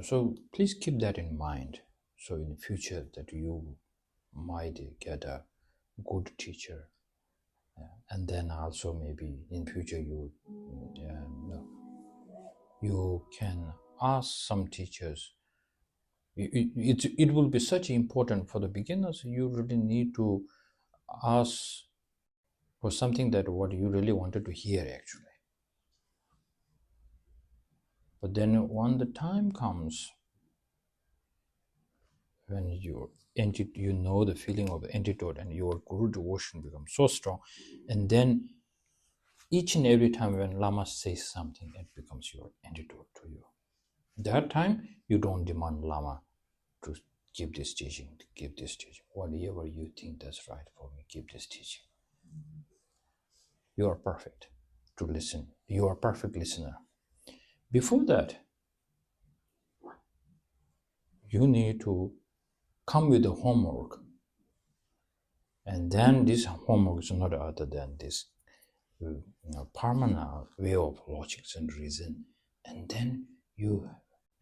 So please keep that in mind. So in the future that you might get a good teacher, and then also maybe in future you can ask some teachers. It will be such important for the beginners. You really need to ask for something that what you really wanted to hear actually. But then when the time comes when you know the feeling of the antidote and your guru devotion becomes so strong, and then each and every time when Lama says something, it becomes your antidote to you. That time you don't demand Lama to give this teaching, whatever you think that's right for me, give this teaching. You are perfect to listen. You are a perfect listener. Before that, you need to come with the homework. And then this homework is not other than this permanent way of logic and reason. And then you,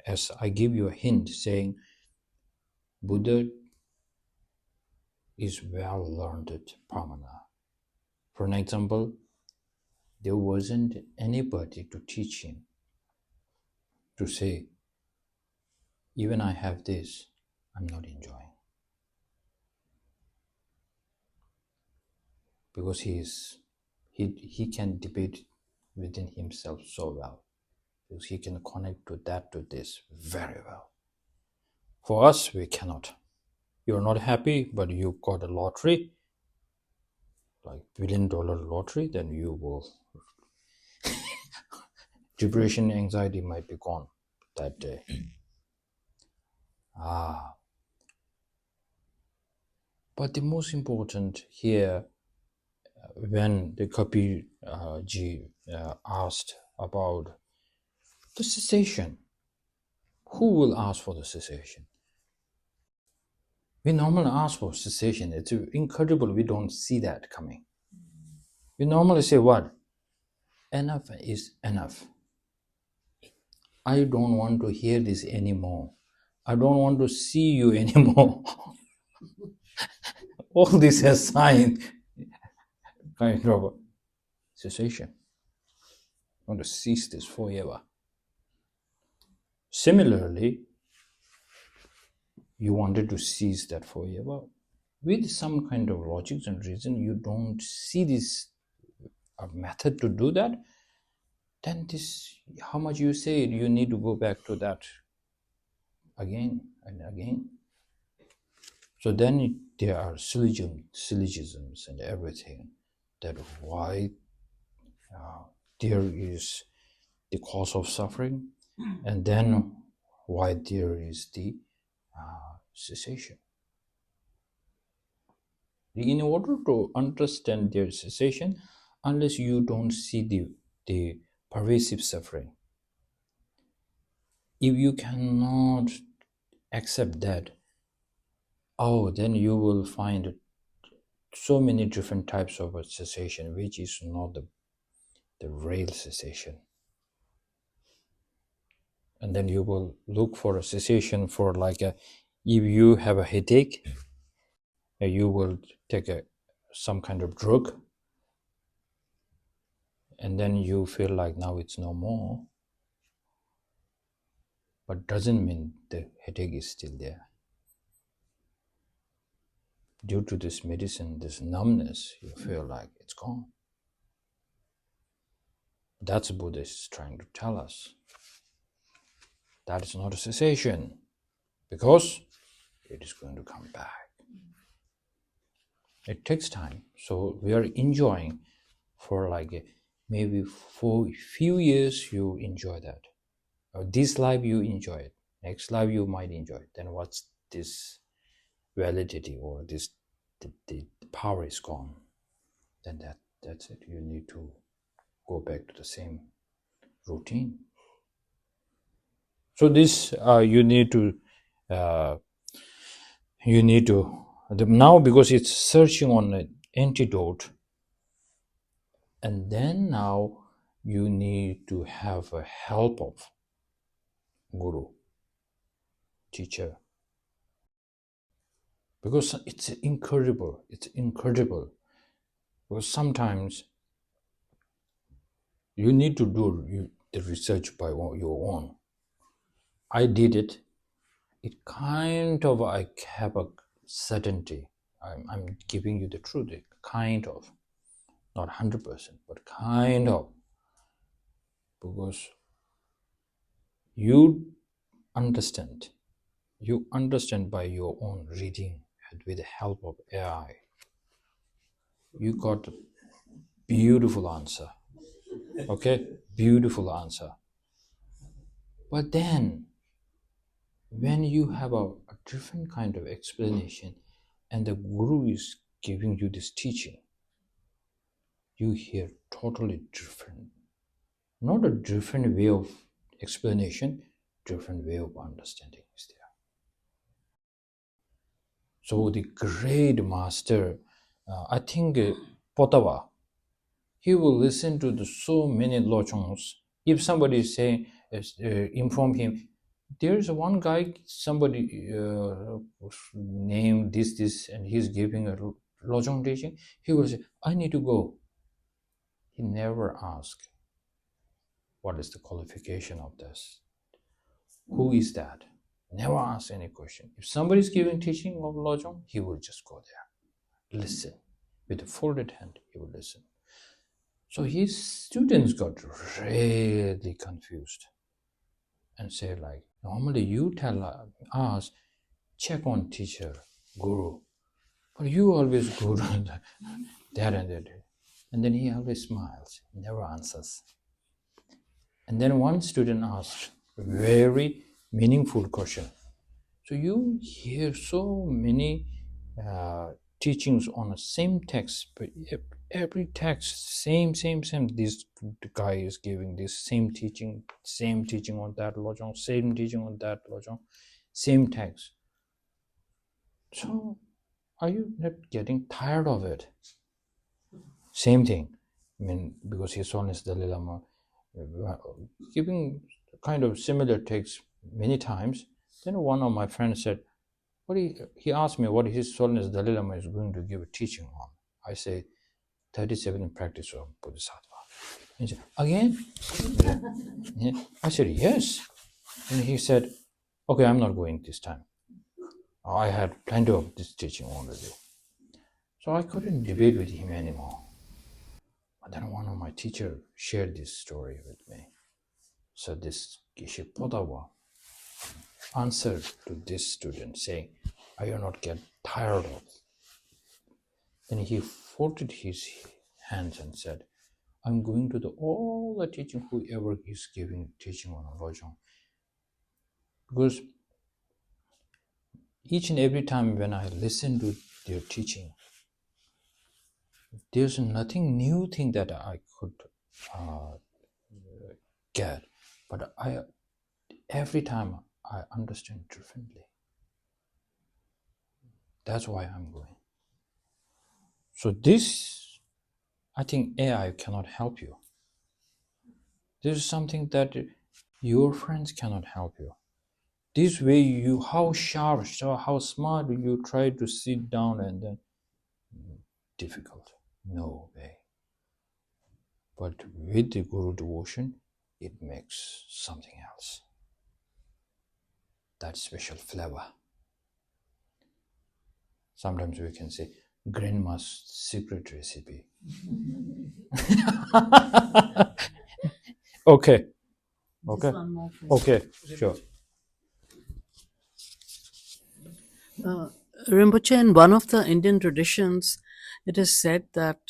as I give you a hint saying, Buddha is well learned at Pramana. For an example, there wasn't anybody to teach him to say, even I have this, I'm not enjoying. Because he can debate within himself so well. Because he can connect to that, to this very well. For us, we cannot. You're not happy, but you got a lottery, like $1 billion lottery, then you will. Depression, anxiety might be gone that day. But the most important here, when the Kyabje asked about the cessation, who will ask for the cessation? We normally ask for cessation. It's incredible we don't see that coming. We normally say what? Enough is enough. I don't want to hear this anymore. I don't want to see you anymore. All this has sign kind of cessation. I want to cease this forever. Similarly, you wanted to cease that forever. With some kind of logic and reason, you don't see this method to do that, then this, how much you say it, you need to go back to that again and again. So then there are syllogisms and everything, that why there is the cause of suffering, and then why there is the cessation. In order to understand their cessation, unless you don't see the pervasive suffering, if you cannot accept that, then you will find so many different types of cessation, which is not the real cessation. And then you will look for a cessation for if you have a headache, you will take some kind of drug, and then you feel like now it's no more. But doesn't mean the headache is still there. Due to this medicine, this numbness, you feel like it's gone. That's what Buddha is trying to tell us. That is not a cessation, because it is going to come back. It takes time. So we are enjoying for maybe for a few years you enjoy that. Or this life you enjoy it. Next life you might enjoy it. Then what's this validity, or the power is gone? Then that's it. You need to go back to the same routine. So this you need to now, because it's searching on an antidote, and then now you need to have a help of guru, teacher, because it's incredible. Because sometimes you need to do the research by your own. I did it. It kind of, I have a certainty. I'm giving you the truth. Kind of, not 100%, but kind of, because you understand by your own reading and with the help of AI. You got a beautiful answer. Okay, beautiful answer. But then, when you have a different kind of explanation, and the guru is giving you this teaching, you hear totally different. Not a different way of explanation, different way of understanding is there. So the great master, I think Potava, he will listen to so many lochongs. If somebody is saying, inform him, there's one guy, somebody named this, and he's giving a lochong teaching, he will say, I need to go. He never asks, what is the qualification of this? Who is that? Never ask any question. If somebody is giving teaching of Lojong, he will just go there, listen. With a folded hand, he will listen. So his students got really confused and say normally you tell us, check on teacher, guru, but you always go to that and that. And then he always smiles, never answers. And then one student asked a very meaningful question. So you hear so many teachings on the same text, but every text, same. This guy is giving this same teaching on that lojong, same teaching on that lojong, same text. So are you not getting tired of it? Same thing. I mean, because His Holiness Dalai Lama giving kind of similar texts many times. Then one of my friends said, he asked me what His Holiness Dalai Lama is going to give a teaching on. I say, 37 practice of Bodhisattva. He said, again? I said, yes. And he said, okay, I'm not going this time. I had plenty of this teaching already. So I couldn't debate with him anymore. But then one of my teachers shared this story with me. So this Geshe Podawa answered to this student saying, are you not get tired of? Then he folded his hands and said, I'm going to all the teaching, whoever is giving teaching on Lojong. Because each and every time when I listen to their teaching, there's nothing new thing that I could get, but every time I understand differently. That's why I'm going. So this, I think AI cannot help you. This is something that your friends cannot help you. This way, you how sharp, so how smart you try to sit down and then difficult. No way. But with the Guru devotion, it makes something else. That special flavor. Sometimes we can say grandma's secret recipe. Okay. Okay. Just one more question. Okay. Sure. Rinpoche, in one of the Indian traditions, it is said that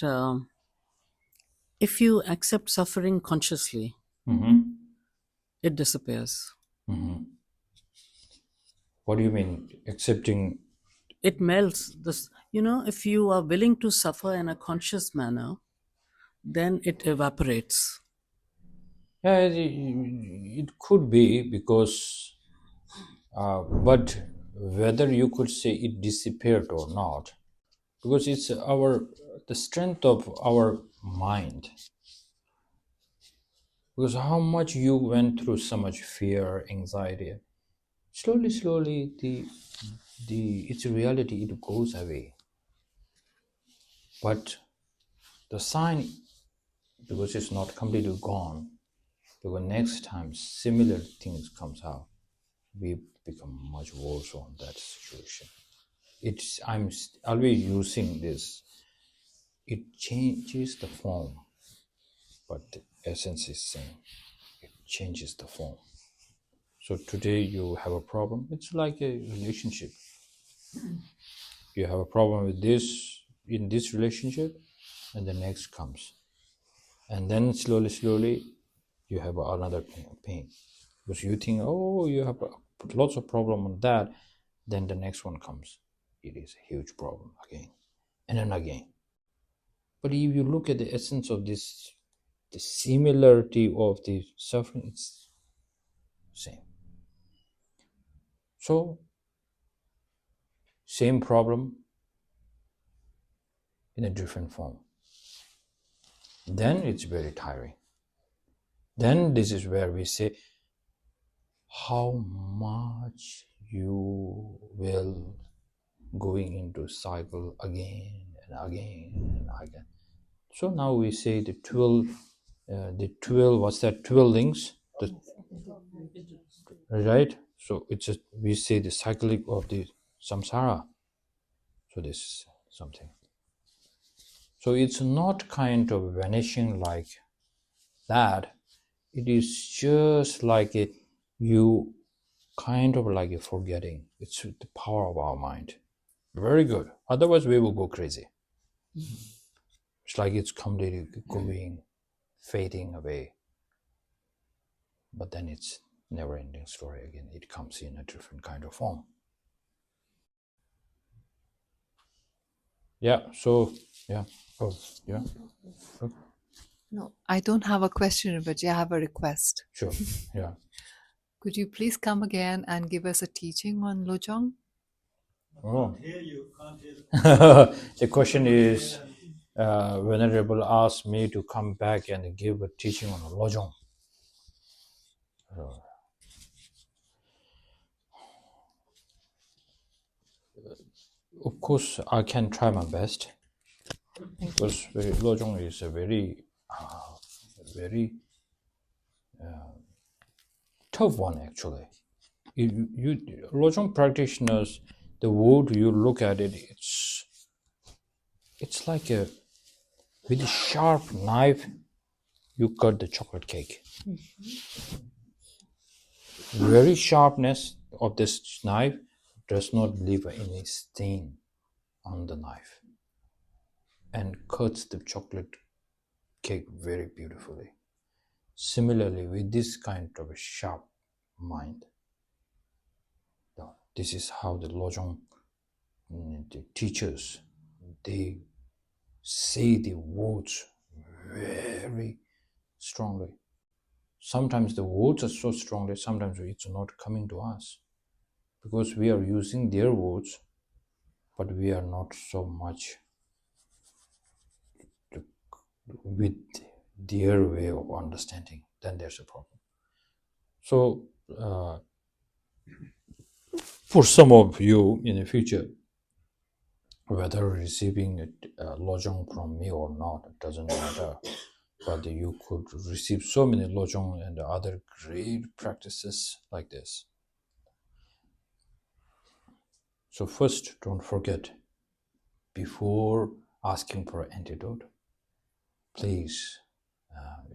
if you accept suffering consciously, it disappears. What do you mean accepting? It melts. This, if you are willing to suffer in a conscious manner, then it evaporates. Yeah, it could be because, but whether you could say it disappeared or not, because it's the strength of our mind. Because how much you went through so much fear, anxiety, slowly, its reality, it goes away. But the sign, because it's not completely gone, because next time similar things comes out, we become much worse on that situation. I'm always using this. It changes the form, but the essence is same. It changes the form. So today you have a problem. It's like a relationship. You have a problem with this in this relationship, and the next comes, and then slowly you have another pain, because you think, oh, you have lots of problem on that, then the next one comes. It is a huge problem again, and then again. But if you look at the essence of this, the similarity of the suffering, it's same. So same problem in a different form. Then it's very tiring. Then this is where we say how much you will going into cycle again and again and again. So now we say the 12, what's that, 12 links? Right? So we say the cyclic of the samsara. So this is something. So it's not kind of vanishing like that. It is just like you kind of like a forgetting. It's the power of our mind. Very good. Otherwise we will go crazy. It's like it's completely going, fading away. But then it's never-ending story again. It comes in a different kind of form. Yeah, so, yeah. Oh, yeah. Okay. No, I don't have a question, but I have a request. Sure, yeah. Could you please come again and give us a teaching on Lojong? Oh. The question is, Venerable asked me to come back and give a teaching on Lojong. Of course, I can try my best, because Lojong is a very tough one actually. Lojong practitioners, the word you look at it, it's like with a sharp knife, you cut the chocolate cake. Very sharpness of this knife does not leave any stain on the knife, and cuts the chocolate cake very beautifully. Similarly, with this kind of a sharp mind, this is how the Lojong, the teachers, they say the words very strongly. Sometimes the words are so strongly, sometimes it's not coming to us, because we are using their words but we are not so much with their way of understanding, then there's a problem. So for some of you in the future, whether receiving a lojong from me or not, it doesn't matter. But you could receive so many lojong and other great practices like this. So first, don't forget, before asking for antidote, please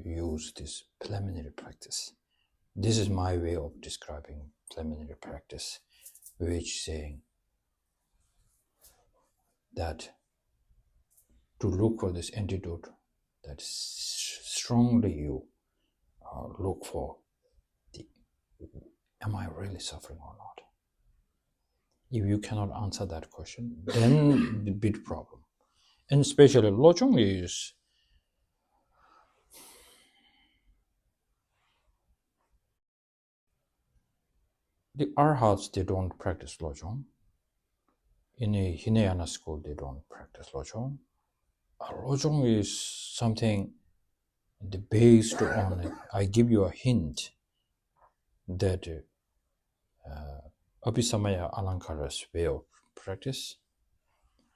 use this preliminary practice. This is my way of describing preliminary practice, which saying that to look for this antidote, that strongly you look for am I really suffering or not? If you cannot answer that question, then the big problem. And especially lojong is the arhats, they don't practice lojong. In a Hinayana school, they don't practice lojong. Lojong is something based on it. I give you a hint that Abhisamaya Alankara's way of practice,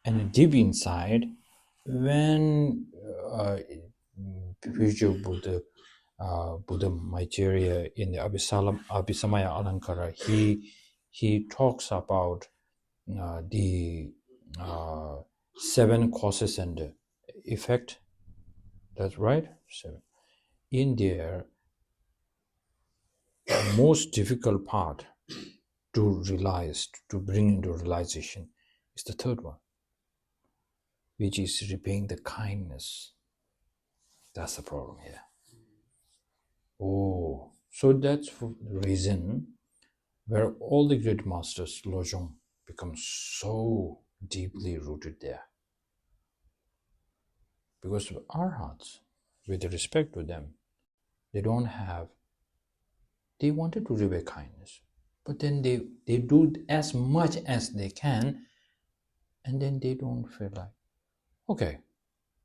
and deep inside, when future Buddha Maitreya in the Abhisamaya Alankara, he talks about the 7 causes and effect. That's right, 7. In there, the most difficult part to realize, to bring into realization, is the third one, which is repaying the kindness. That's the problem here. Oh, so that's the reason where all the great masters, lojong, become so deeply rooted there. Because of arhats, with respect to them, they don't have, they wanted to repay kindness, but then they do as much as they can, and then they don't feel like, okay,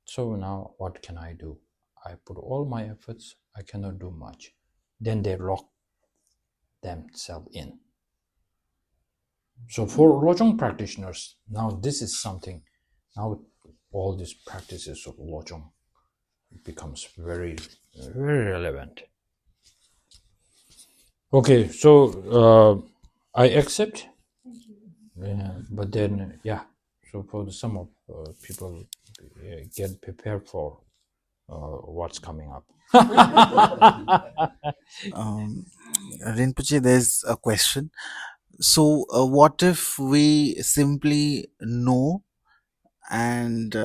so now what can I do? I put all my efforts, I cannot do much. Then they lock themselves in. So for lojong practitioners, now this is something, now all these practices of lojong becomes very, very relevant. Okay, so I accept, but then, so for some of people, get prepared for what's coming up. Rinpoche, there's a question. So, what if we simply know and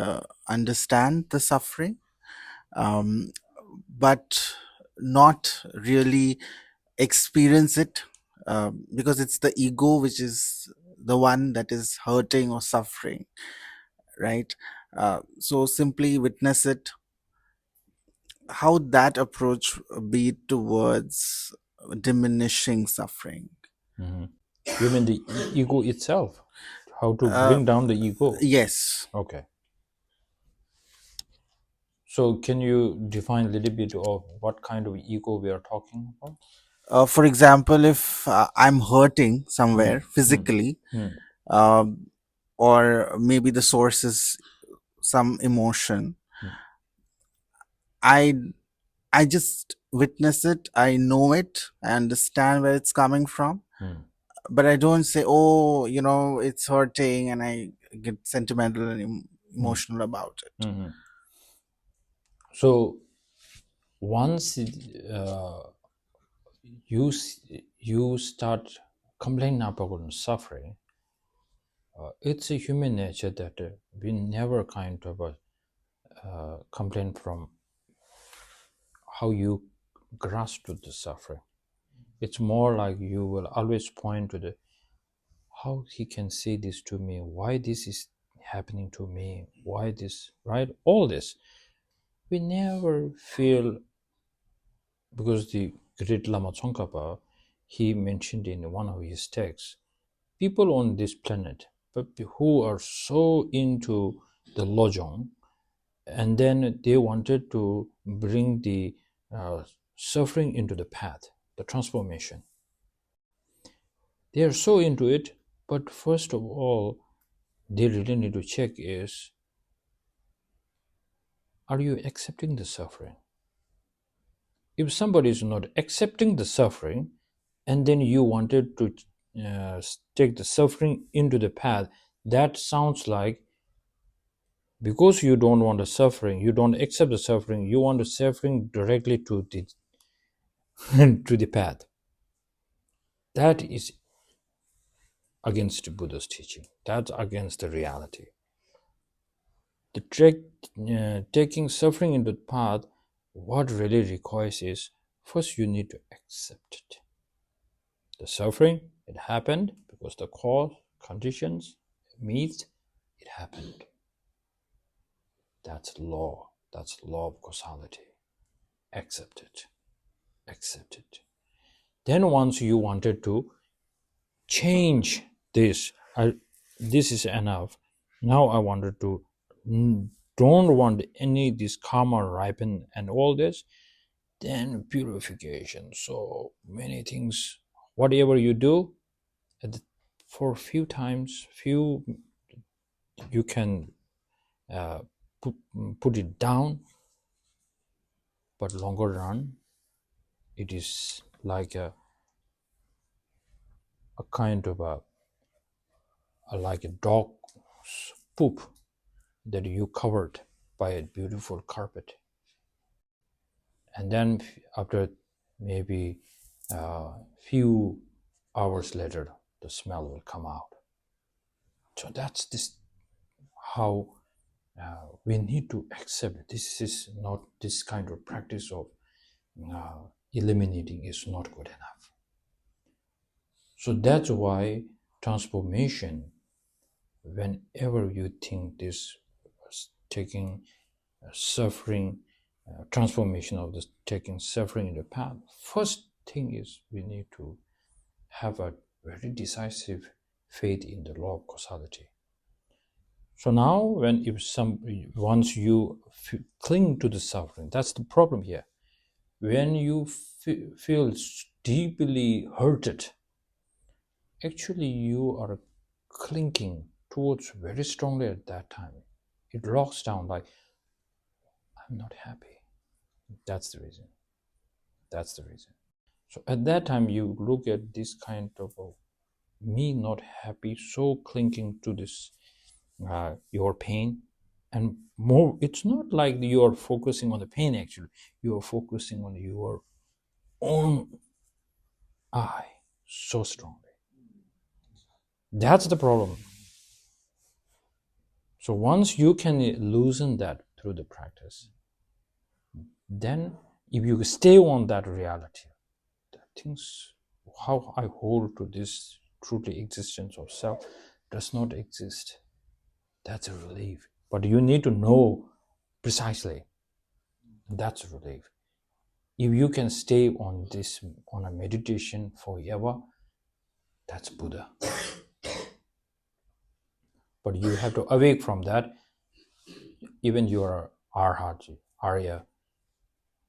understand the suffering, but not really experience it, because it's the ego which is the one that is hurting or suffering, right? So simply witness it. How that approach be towards diminishing suffering? Mm-hmm. You mean the ego itself? How to bring down the ego? Yes. Okay. So can you define a little bit of what kind of ego we are talking about? For example, if I'm hurting somewhere physically, or maybe the source is some emotion, I just witness it, I know it, I understand where it's coming from, but I don't say, oh, it's hurting, and I get sentimental and emotional about it. Mm-hmm. So once you start complaining about suffering, it's a human nature that we never kind of complain from how you grasp to the suffering. It's more like you will always point to the how he can say this to me, why this is happening to me, why this, right? All this. We never feel, because the great Lama Tsongkhapa, he mentioned in one of his texts, people on this planet, but who are so into the lojong, and then they wanted to bring the suffering into the path, the transformation. They are so into it, but first of all, they really need to check is, are you accepting the suffering? If somebody is not accepting the suffering, and then you wanted to take the suffering into the path, that sounds like, because you don't want the suffering, you don't accept the suffering, you want the suffering directly to the to the path. That is against the Buddha's teaching. That's against the reality. Taking suffering into the path, what really requires is, first you need to accept it. The suffering, it happened because the cause, conditions, meet, it happened. That's law. That's law of causality. Accept it. Accept it. Then once you wanted to change this, this is enough. Now I wanted to, don't want any this karma ripen and all this, then purification. So many things, whatever you do, for a few times, you can put it down, but longer run, it is like a kind of like a dog's poop that you covered by a beautiful carpet, and then after maybe few hours later, the smell will come out. So that's this how we need to accept. This is not, this kind of practice of eliminating is not good enough. So that's why transformation, whenever you think this taking suffering, transformation of this taking suffering in the path, first thing is we need to have a very decisive faith in the law of causality. So now, once you cling to the suffering, that's the problem here. When you feel deeply hurted, actually you are clinging towards very strongly at that time. It locks down like, I'm not happy. That's the reason. That's the reason. So at that time, you look at this kind of me not happy, so clinging to this your pain, and more. It's not like you are focusing on the pain. Actually, you are focusing on your own I so strongly. That's the problem. So once you can loosen that through the practice, then if you stay on that reality, that things, how I hold to this truly existence of self does not exist. That's a relief. But you need to know precisely. That's a relief. If you can stay on this, on a meditation forever, that's Buddha. But you have to awake from that. Even you are Arhat, Arya,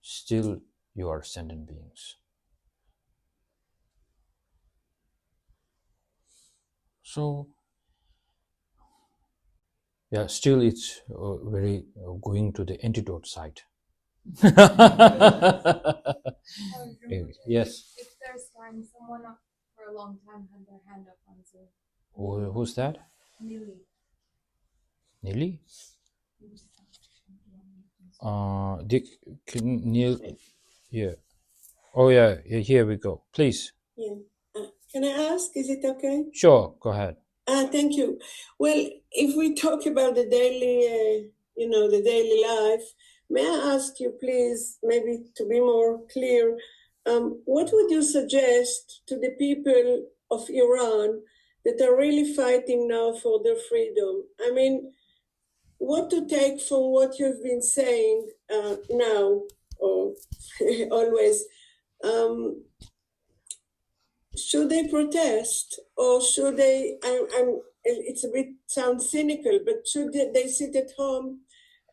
still you are sentient beings. So, yeah, still it's very going to the antidote side. Yes. If there's time, someone up for a long time had their hand up on Zoom. Who's that? Nili. Nili? Dick, Neil, yeah. Oh yeah, here we go. Please. Yeah. Can I ask? Is it okay? Sure, go ahead. Thank you. Well, if we talk about the daily, the daily life, may I ask you, please, maybe to be more clear, what would you suggest to the people of Iran that are really fighting now for their freedom? I mean, what to take from what you've been saying now or always? Should they protest or should they? it's a bit sounds cynical, but should they sit at home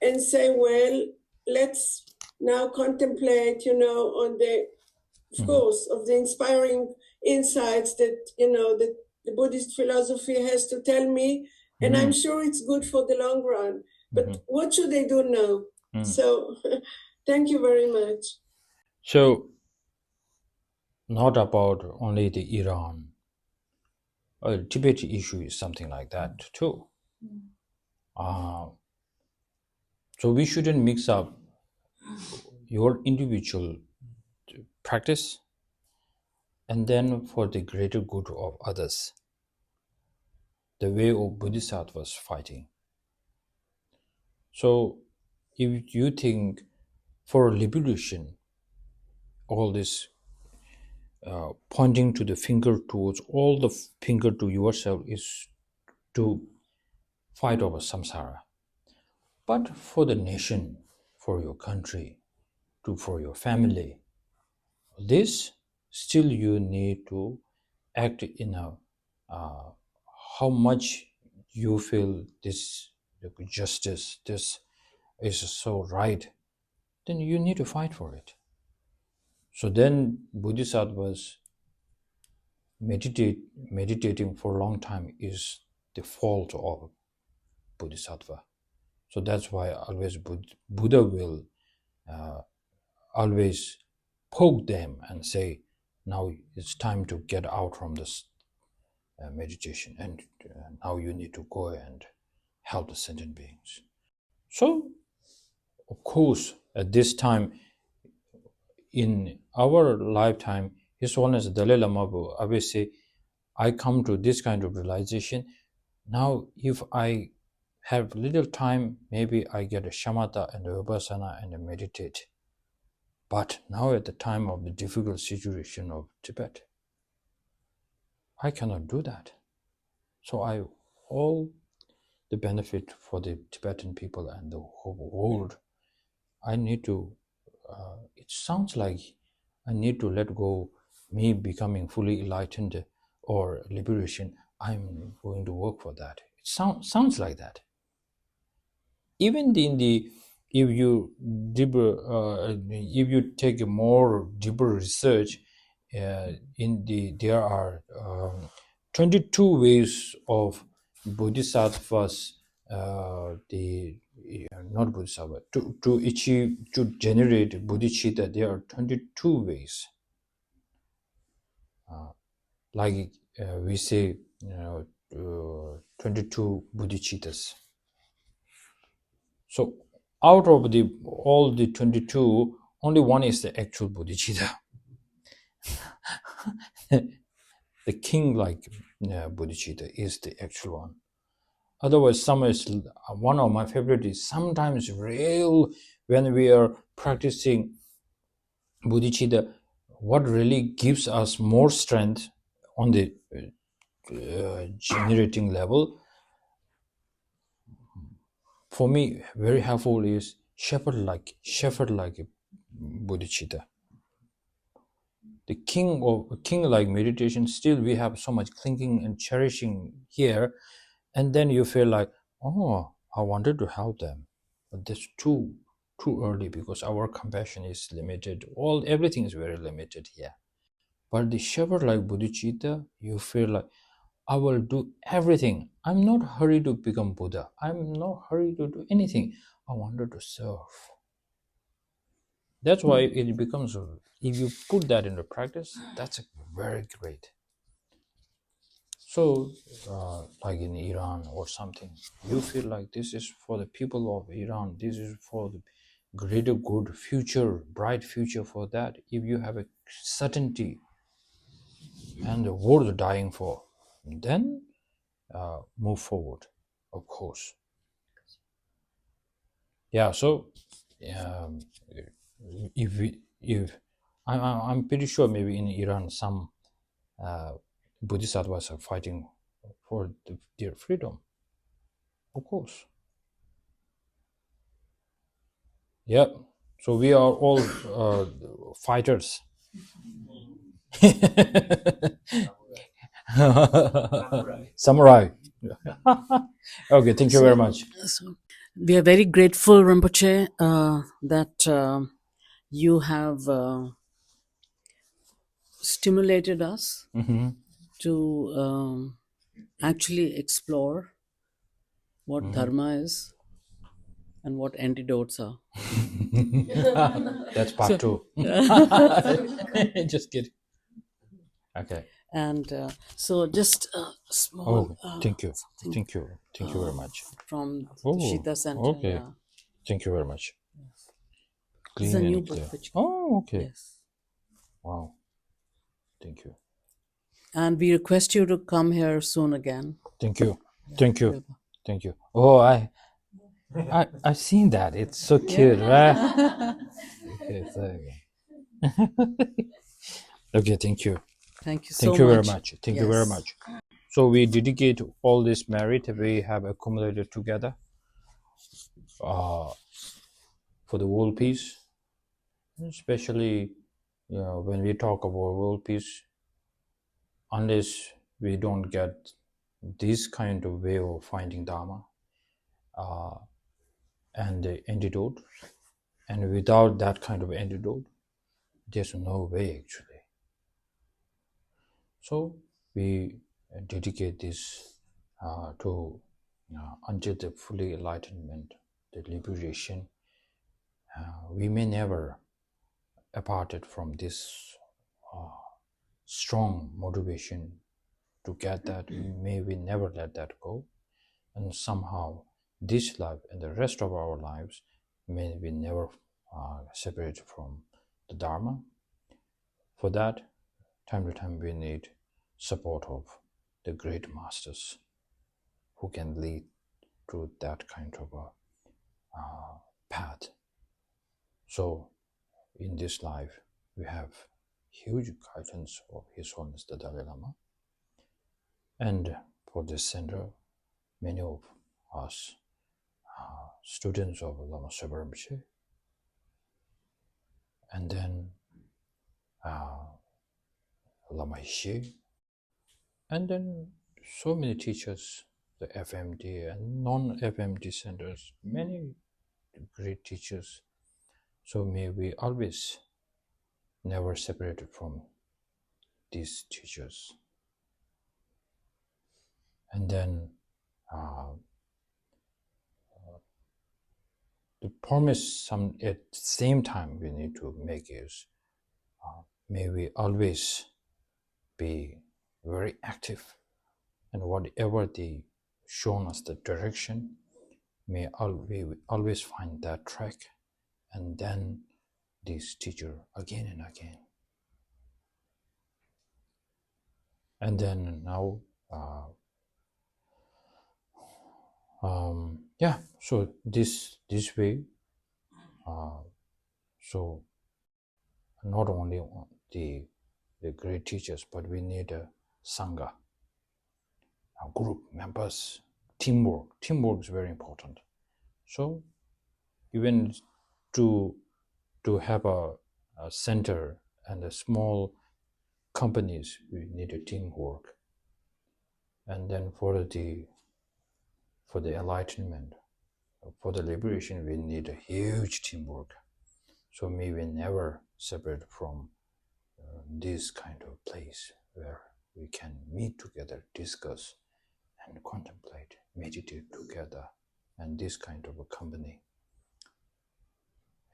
and say, well, let's now contemplate, on the, of course, of the inspiring insights that, that the Buddhist philosophy has to tell me, and I'm sure it's good for the long run. But what should they do now? So thank you very much. So, not about only the Iran. Tibet issue is something like that too. So we shouldn't mix up your individual practice and then for the greater good of others. The way of Bodhisattva was fighting. So if you think for liberation, all this pointing to the finger towards all the finger to yourself is to fight over samsara. But for the nation, for your country, for your family, this still you need to act in a how much you feel this justice, this is so right, then you need to fight for it. So then Bodhisattvas meditating for a long time is the fault of Bodhisattva. So that's why always Buddha will always poke them and say, now it's time to get out from this meditation, and now you need to go and help the sentient beings. So, of course, at this time, in our lifetime, His Holiness Dalai Lama will always say, I come to this kind of realization. Now, if I have little time, maybe I get a shamatha and a vipassana and a meditate. But now at the time of the difficult situation of Tibet, I cannot do that. So all the benefit for the Tibetan people and the whole world, I need to, it sounds like I need to let go me becoming fully enlightened or liberation. I'm going to work for that. It sounds like that. Even if you take a more deeper research, there are 22 ways of bodhisattvas, not bodhisattva, to generate bodhicitta. There are 22 ways. We say, 22 bodhicittas. So out of all the 22, only one is the actual bodhicitta. The king-like bodhicitta is the actual one. Otherwise, one of my favorite is sometimes real when we are practicing bodhicitta. What really gives us more strength on the generating level, for me, very helpful is shepherd-like bodhicitta. The king-like meditation, still we have so much clinging and cherishing here, and then you feel like, oh, I wanted to help them, but that's too early because our compassion is limited. Everything is very limited here. But the shepherd-like bodhicitta, you feel like, I will do everything. I'm not hurried to become Buddha. I'm not hurried to do anything. I wanted to serve. That's why it becomes, if you put that into practice, that's very great. So, like in Iran or something, you feel like this is for the people of Iran, this is for the greater good future, bright future for that. If you have a certainty and the world dying for, then move forward, of course. Yeah, so I'm pretty sure maybe in Iran some bodhisattvas are fighting for their freedom, of course. Yeah, so we are all fighters. Samurai. Okay, thank you very much. So we are very grateful, Rinpoche, that you have stimulated us to actually explore what Dharma is and what antidotes are. That's part two. Just kidding. Okay. And so just a small Thank you. something Thank you. Thank you very much. from Oh, Tushita Center. okay. Yeah. Thank you very much. It's a Clean new and clear. book. Which, Oh, okay. yes. Wow. Thank you. And we request you to come here soon again. Thank you. Thank you. Thank you. Oh, I've seen that. It's so cute, right? Okay, okay, thank you. Thank you so Thank you much. very much. Thank you very much. So we dedicate all this merit we have accumulated together for the world peace, especially when we talk about world peace. Unless we don't get this kind of way of finding Dharma and the antidote, and without that kind of antidote, there's no way actually. So we dedicate this to until the fully enlightenment, the liberation. We may never aparted from this strong motivation to get that. May we never let that go, and somehow this life and the rest of our lives may we never separate from the Dharma. For that, time to time we need support of the great masters who can lead to that kind of a path. So in this life we have huge guidance of His Holiness the Dalai Lama, and for this center many of us students of Lama Tsenshab Rinpoche, and then Lama Hishe, and then so many teachers, the FMD and non-FMD centers, many great teachers. So may we always never separated from these teachers. And then the promise at the same time we need to make is may we always be very active, and whatever they shown us the direction, may we always find that track, and then this teacher again and again. And then now so this way, so not only the great teachers, but we need a sangha, a group members, teamwork. Teamwork is very important. So even to have a center and a small companies, we need a teamwork. And then for the enlightenment, for the liberation, we need a huge teamwork. So may we never separate from this kind of place where we can meet together, discuss and contemplate, meditate together, and this kind of a company.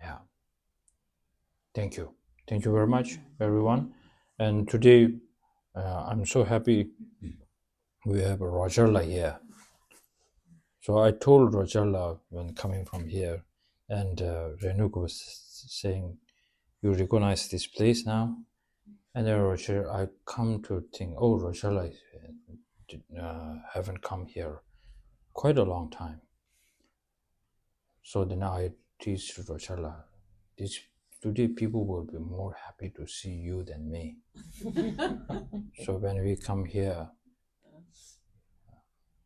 Yeah. Thank you. Thank you very much, everyone. And today, I'm so happy we have Rogerla here. So I told Rogerla when coming from here, and Renuk was saying, you recognize this place now? And then Roger, I come to think, oh, Rogerla haven't come here quite a long time. So then I teach Rogerla, today people will be more happy to see you than me. So when we come here,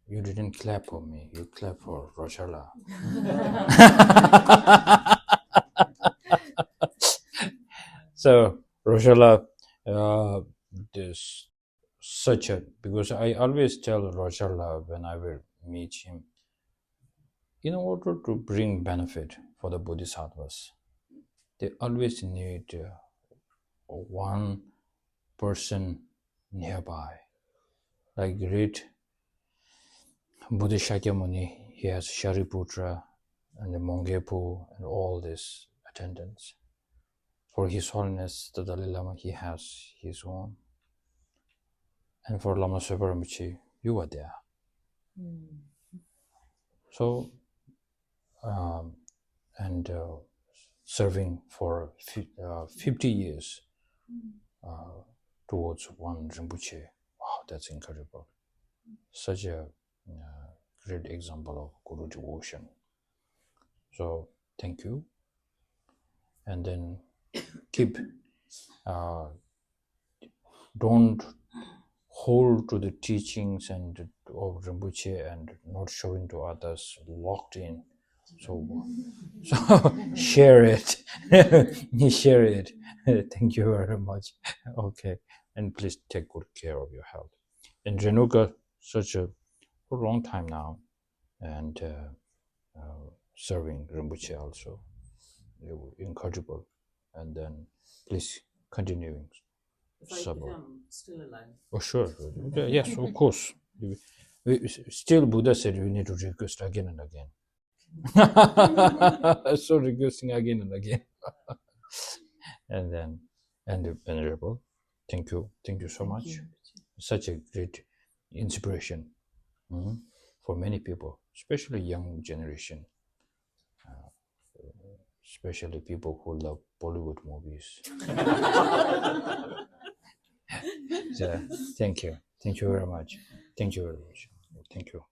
you didn't clap for me, you clap for Rogerla. So Rogerla, because I always tell Rojala when I will meet him, in order to bring benefit for the Bodhisattvas, they always need one person nearby. Like great Buddha Shakyamuni, he has Shariputra and the Mongepo and all these attendants. For His Holiness, the Dalai Lama, he has his own. And for Lama Tsenshab Rinpoche, you were there. So, serving for 50 years towards one Rinpoche. Wow, that's incredible. Such a great example of Guru devotion. So, thank you. And then keep, don't hold to the teachings and of Rinpoche and not showing to others, locked in. So share it. Share it. Thank you very much. Okay. And please take good care of your health. In Renuka, for a long time now, and serving Rinpoche also. Incorrigible. And then please continuing. If I become still alive. Oh, sure. Yes, of course. Still, Buddha said we need to request again and again. So requesting again and again. And then, and the Venerable, thank you so much. Such a great inspiration for many people, especially young generation, especially people who love Bollywood movies. So, thank you very much. Thank you very much. Thank you.